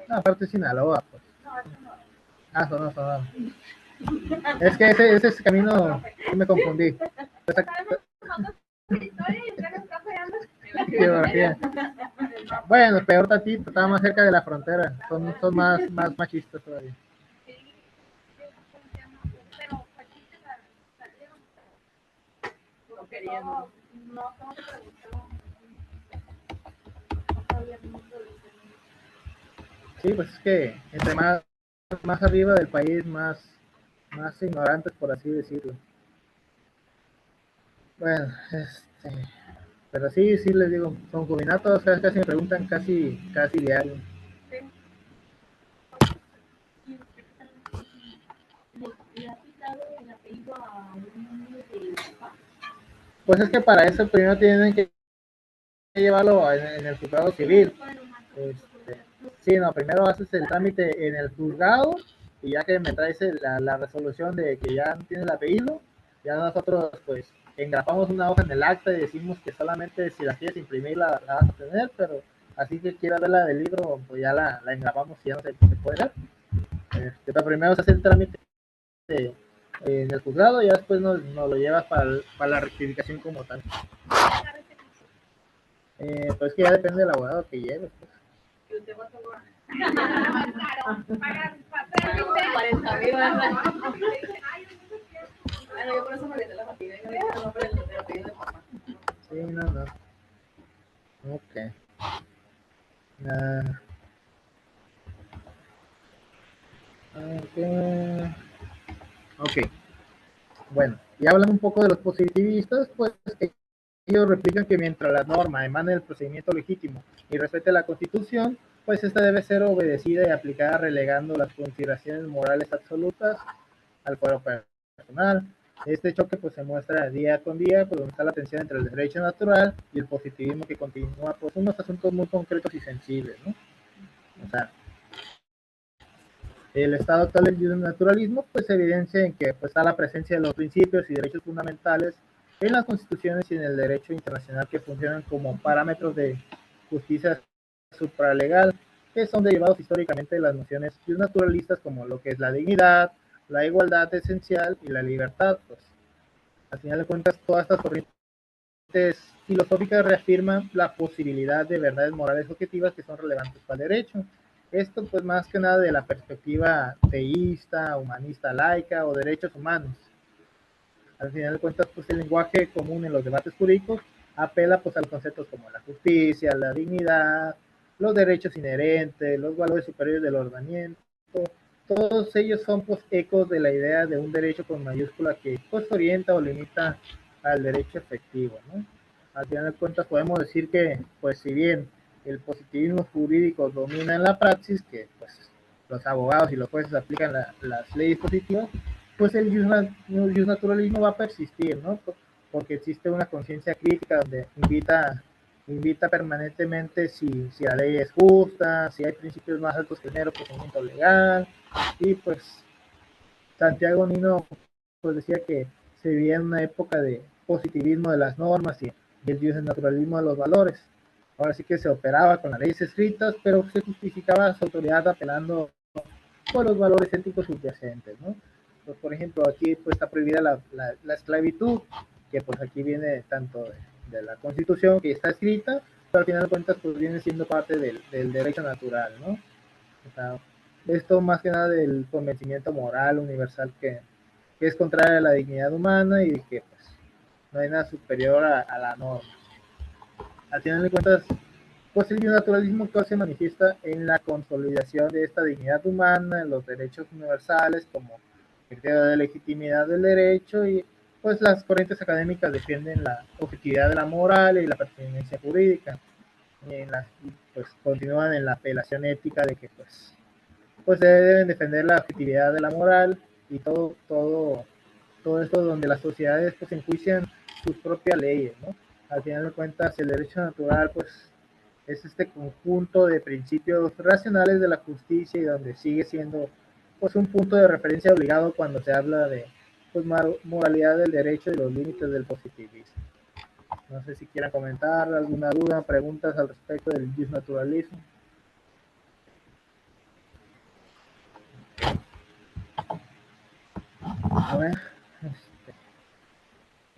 aparte de Sinaloa, pues. no, eso no. Ah, Sonora. Es que ese camino, sí me confundí. Sabemos nosotros la historia y usted nos está fallando. Geografía. Bueno, peor tantito, estaba más cerca de la frontera. Son más machistas todavía. Sí, ¿cómo se llama? Pero aquí se salieron. No queriendo. No, ¿cómo se preguntó? No sabía mucho de eso. Sí, pues es que entre más arriba del país, más ignorantes, por así decirlo. Bueno, pero sí les digo, concubinatos, o sea, casi me preguntan casi diario. ¿Le ha quitado el apellido a un niño de papá? Pues es que para eso primero tienen que llevarlo en el juzgado civil. Sí, no, primero haces el trámite en el juzgado y ya que me traes la resolución de que ya no tiene el apellido, ya nosotros pues engrapamos una hoja en el acta y decimos que solamente si la quieres imprimir la vas a tener, pero así que quieras ver la del libro, pues ya la engrapamos y ya no se puede ver. Pero primero se hace el trámite en el juzgado y ya después nos lo llevas para la rectificación como tal. Pues que ya depende del abogado que lleves. Pues. ¿Y usted cuánto va? Más caro, pagan papel. 40,000, ¿verdad? Bueno, yo por eso me quedé la partida y no por el apellido de papá. Sí, no. Ok. Ah, ok. Bueno, y hablan un poco de los positivistas, pues ellos replican que mientras la norma emane del procedimiento legítimo y respete la Constitución, pues esta debe ser obedecida y aplicada relegando las consideraciones morales absolutas al fuero personal. Este choque pues se muestra día con día, pues donde está la tensión entre el derecho natural y el positivismo que continúa pues unos asuntos muy concretos y sensibles, ¿no? O sea, el estado actual del naturalismo pues evidencia en que pues, está la presencia de los principios y derechos fundamentales en las constituciones y en el derecho internacional que funcionan como parámetros de justicia supralegal que son derivados históricamente de las nociones naturalistas como lo que es la dignidad, la igualdad esencial y la libertad. Pues, al final de cuentas, todas estas corrientes filosóficas reafirman la posibilidad de verdades morales objetivas que son relevantes para el derecho. Esto pues más que nada de la perspectiva teísta, humanista laica o derechos humanos. Al final de cuentas pues el lenguaje común en los debates jurídicos apela pues a los conceptos como la justicia, la dignidad, los derechos inherentes, los valores superiores del ordenamiento. Todos ellos son pues ecos de la idea de un derecho con mayúscula que pues orienta o limita al derecho efectivo, ¿no? Al final de cuentas podemos decir que pues si bien el positivismo jurídico domina en la praxis, que pues los abogados y los jueces aplican las leyes positivas, pues el justnaturalismo va a persistir, ¿no? Porque existe una conciencia crítica donde invita permanentemente si la ley es justa, si hay principios más altos que el mero procedimiento legal, y pues Santiago Nino pues decía que se vivía en una época de positivismo de las normas y el naturalismo de los valores. Ahora sí que se operaba con las leyes escritas, pero se justificaba su autoridad apelando por los valores éticos subyacentes, ¿no? Pues, por ejemplo, aquí pues, está prohibida la esclavitud, que pues aquí viene tanto de la Constitución que está escrita, pero al final de cuentas pues viene siendo parte del derecho natural, ¿no? O sea, esto más que nada del convencimiento moral universal que es contrario a la dignidad humana y que pues, no hay nada superior a la norma. Al final de cuentas, pues el naturalismo actual se manifiesta en la consolidación de esta dignidad humana, en los derechos universales como criterio de legitimidad del derecho y pues las corrientes académicas defienden la objetividad de la moral y la pertinencia jurídica y pues continúan en la apelación ética de que pues deben defender la objetividad de la moral y todo esto donde las sociedades pues enjuician sus propias leyes, ¿no? Al final de cuentas el derecho natural pues es este conjunto de principios racionales de la justicia y donde sigue siendo pues un punto de referencia obligado cuando se habla de pues, moralidad del derecho y los límites del positivismo. No sé si quieran comentar alguna duda, preguntas al respecto del justnaturalismo. A ver,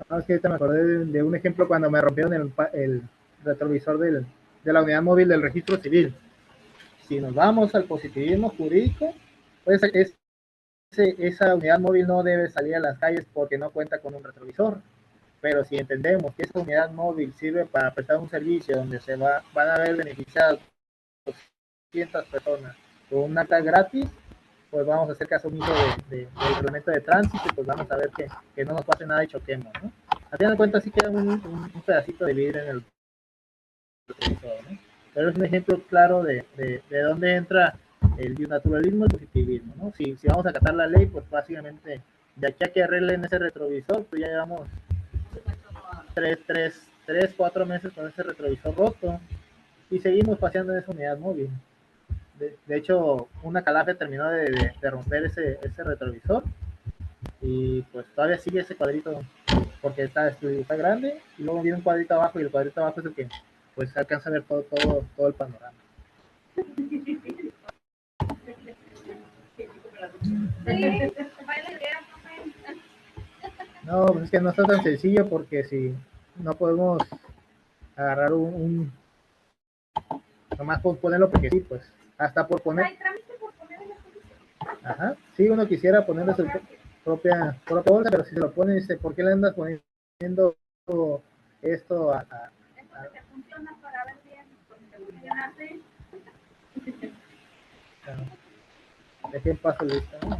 no, es que ahorita me acordé de un ejemplo cuando me rompieron el retrovisor de la unidad móvil del registro civil. Si nos vamos al positivismo jurídico, pues esa unidad móvil no debe salir a las calles porque no cuenta con un retrovisor. Pero si entendemos que esa unidad móvil sirve para prestar un servicio donde van a ver beneficiadas 200 personas con un acta gratis, pues vamos a hacer caso omiso del reglamento de tránsito y pues vamos a ver que no nos pase nada y choquemos, ¿no? A final de cuentas sí queda un pedacito de vidrio en el retrovisor, ¿no? Pero es un ejemplo claro de dónde entra el naturalismo y el positivismo, ¿no? Si vamos a acatar la ley, pues básicamente de aquí a que arreglen ese retrovisor, pues ya llevamos 4 meses con ese retrovisor roto y seguimos paseando en esa unidad móvil. De hecho, una Calafe terminó de romper ese retrovisor y pues todavía sigue ese cuadrito porque está grande y luego viene un cuadrito abajo y el cuadrito abajo es el que pues alcanza a ver todo el panorama. No, pues es que no está tan sencillo porque si no podemos agarrar nomás por ponerlo porque sí, pues hasta por poner. Ajá, sí, uno quisiera ponerle su propia bolsa, pero si se lo pone, dice, ¿por qué le andas poniendo esto Funciona para ver bien, porque funciona así. Dejen paso lista, ¿no?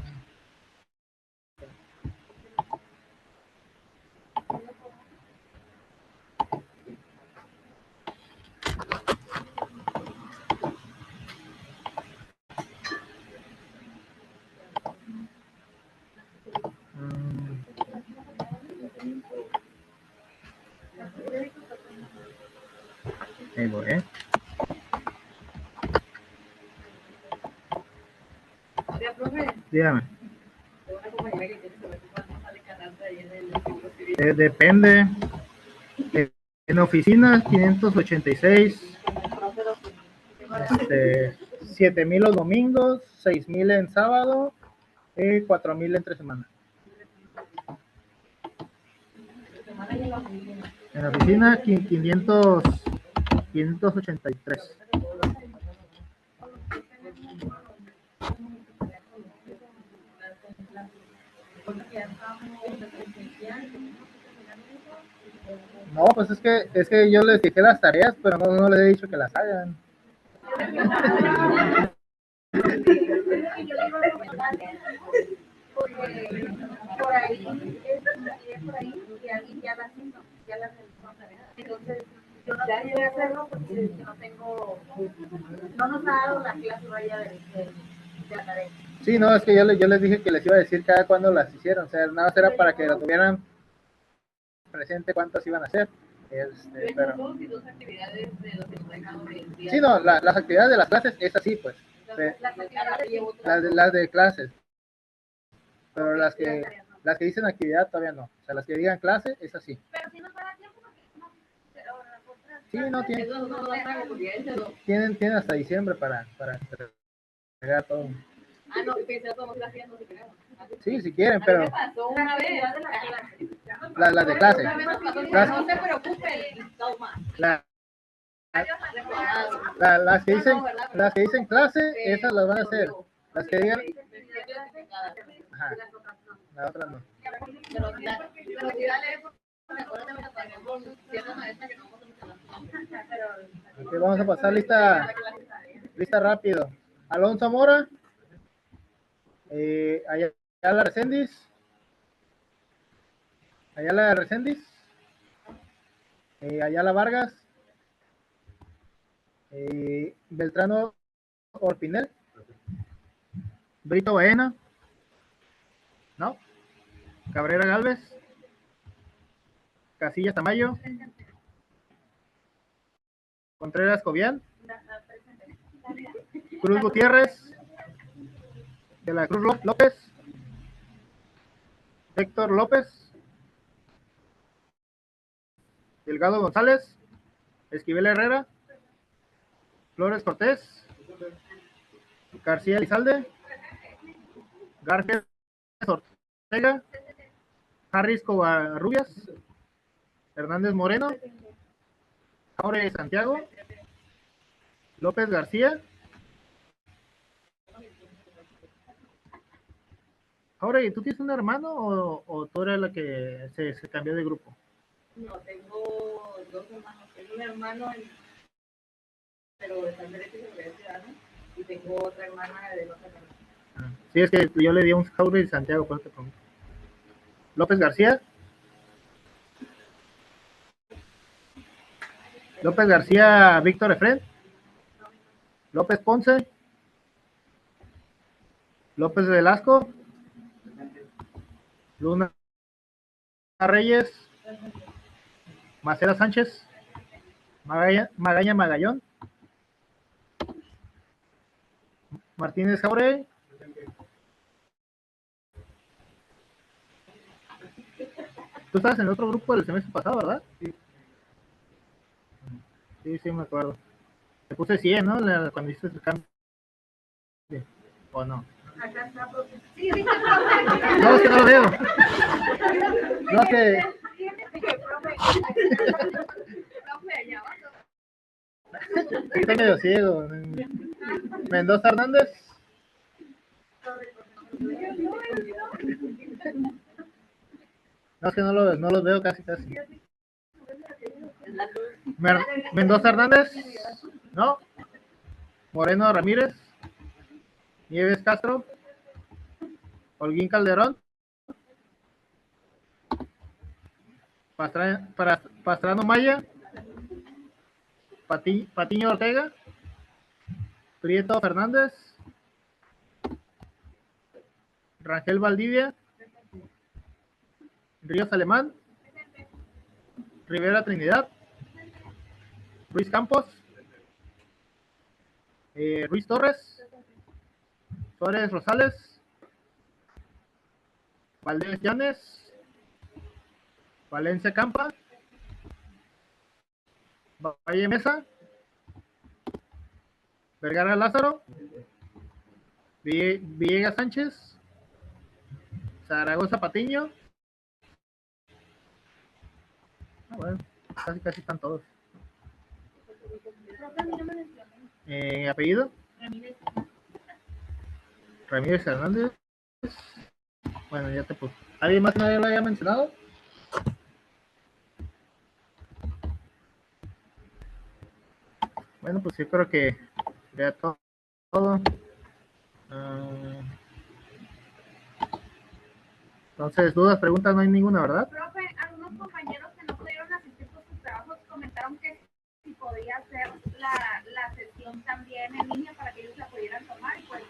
Ahí voy, Dígame. Depende. En oficinas 586, 7,000 los domingos, 6,000 en sábado, 4,000 entre semana. En la oficina 583. No, pues es que yo les dije las tareas, pero no les he dicho que las hagan. Por ahí, y alguien ya las hizo, entonces yo no pude hacerlo porque yo no tengo, no nos ha dado la clase vaya de la tarea. Sí, no, es que yo les dije que les iba a decir cada cuándo las hicieron, o sea, nada más era para que lo tuvieran presente cuántas iban a hacer. Pero sí, no, las actividades de las clases es así, pues. Las de clases. Pero las que dicen actividad todavía no. O sea, las que digan clase es así. Pero si nos va a dar tiempo porque no. Sí, no tienen hasta diciembre para entregar todo. Ah, no, pensé como si las haciendo, si queremos. Sí, si quieren, pero me pasó una vez. las de clase. No se preocupen, Las que dicen clase, esas las van a hacer. Las que digan. Ajá. Las otras no. Ok, vamos a pasar lista rápido. Alonso Mora, Ayala Reséndiz, Ayala Vargas, Beltrano Orpinel, Brito Baena, ¿no? Cabrera Galvez, Casillas Tamayo, Contreras Cobian, Cruz Gutiérrez, de la Cruz López, Héctor López, Delgado González, Esquivel Herrera, Flores Cortés, García Elizalde, García Ortega, Harris Covarrubias, Hernández Moreno, Jaure Santiago, López García. Ahora, ¿y tú tienes un hermano o tú eres la que se cambió de grupo? No, tengo dos hermanos. Tengo un hermano, pero de San Derecho y Seguridad Ciudadana, y tengo otra hermana de otra hermana. Sí, es que yo le di a un Jaure de Santiago, por eso te pregunto. López García. López García, Víctor Efren. López Ponce. López Velasco. Luna Reyes. Macera Sánchez. Magaña Magallón. Martínez Jaure. Tú estabas en el otro grupo del semestre pasado, ¿verdad? Sí, me acuerdo. Te puse 100, ¿no? Cuando hiciste el cambio. ¿O no? Acá está, profe. Sí, sí, No, es que no lo veo. No, es que... Estoy medio ciego. Mendoza Hernández. No, es que no los veo casi. Mendoza Hernández. No. Moreno Ramírez. Nieves Castro. Holguín Calderón. Pastrano Maya. Patiño Ortega. Prieto Fernández. Rangel Valdivia. Ríos Alemán. Rivera Trinidad. Ruiz Campos. Ruiz Torres. Suárez Rosales. Valdés Llanes. Valencia Campa. Valle Mesa. Vergara Lázaro. Villegas Sánchez. Zaragoza Patiño. Bueno, casi están todos. ¿Apellido? Ramírez Hernández. Bueno, ya te puse. ¿Alguien más que nadie lo haya mencionado? Bueno, pues yo creo que ya todo. Entonces, dudas, preguntas, no hay ninguna, ¿verdad? Profe, algunos compañeros que no pudieron asistir por sus trabajos comentaron que si podía hacer la sesión también en línea para que ellos la pudieran tomar y pues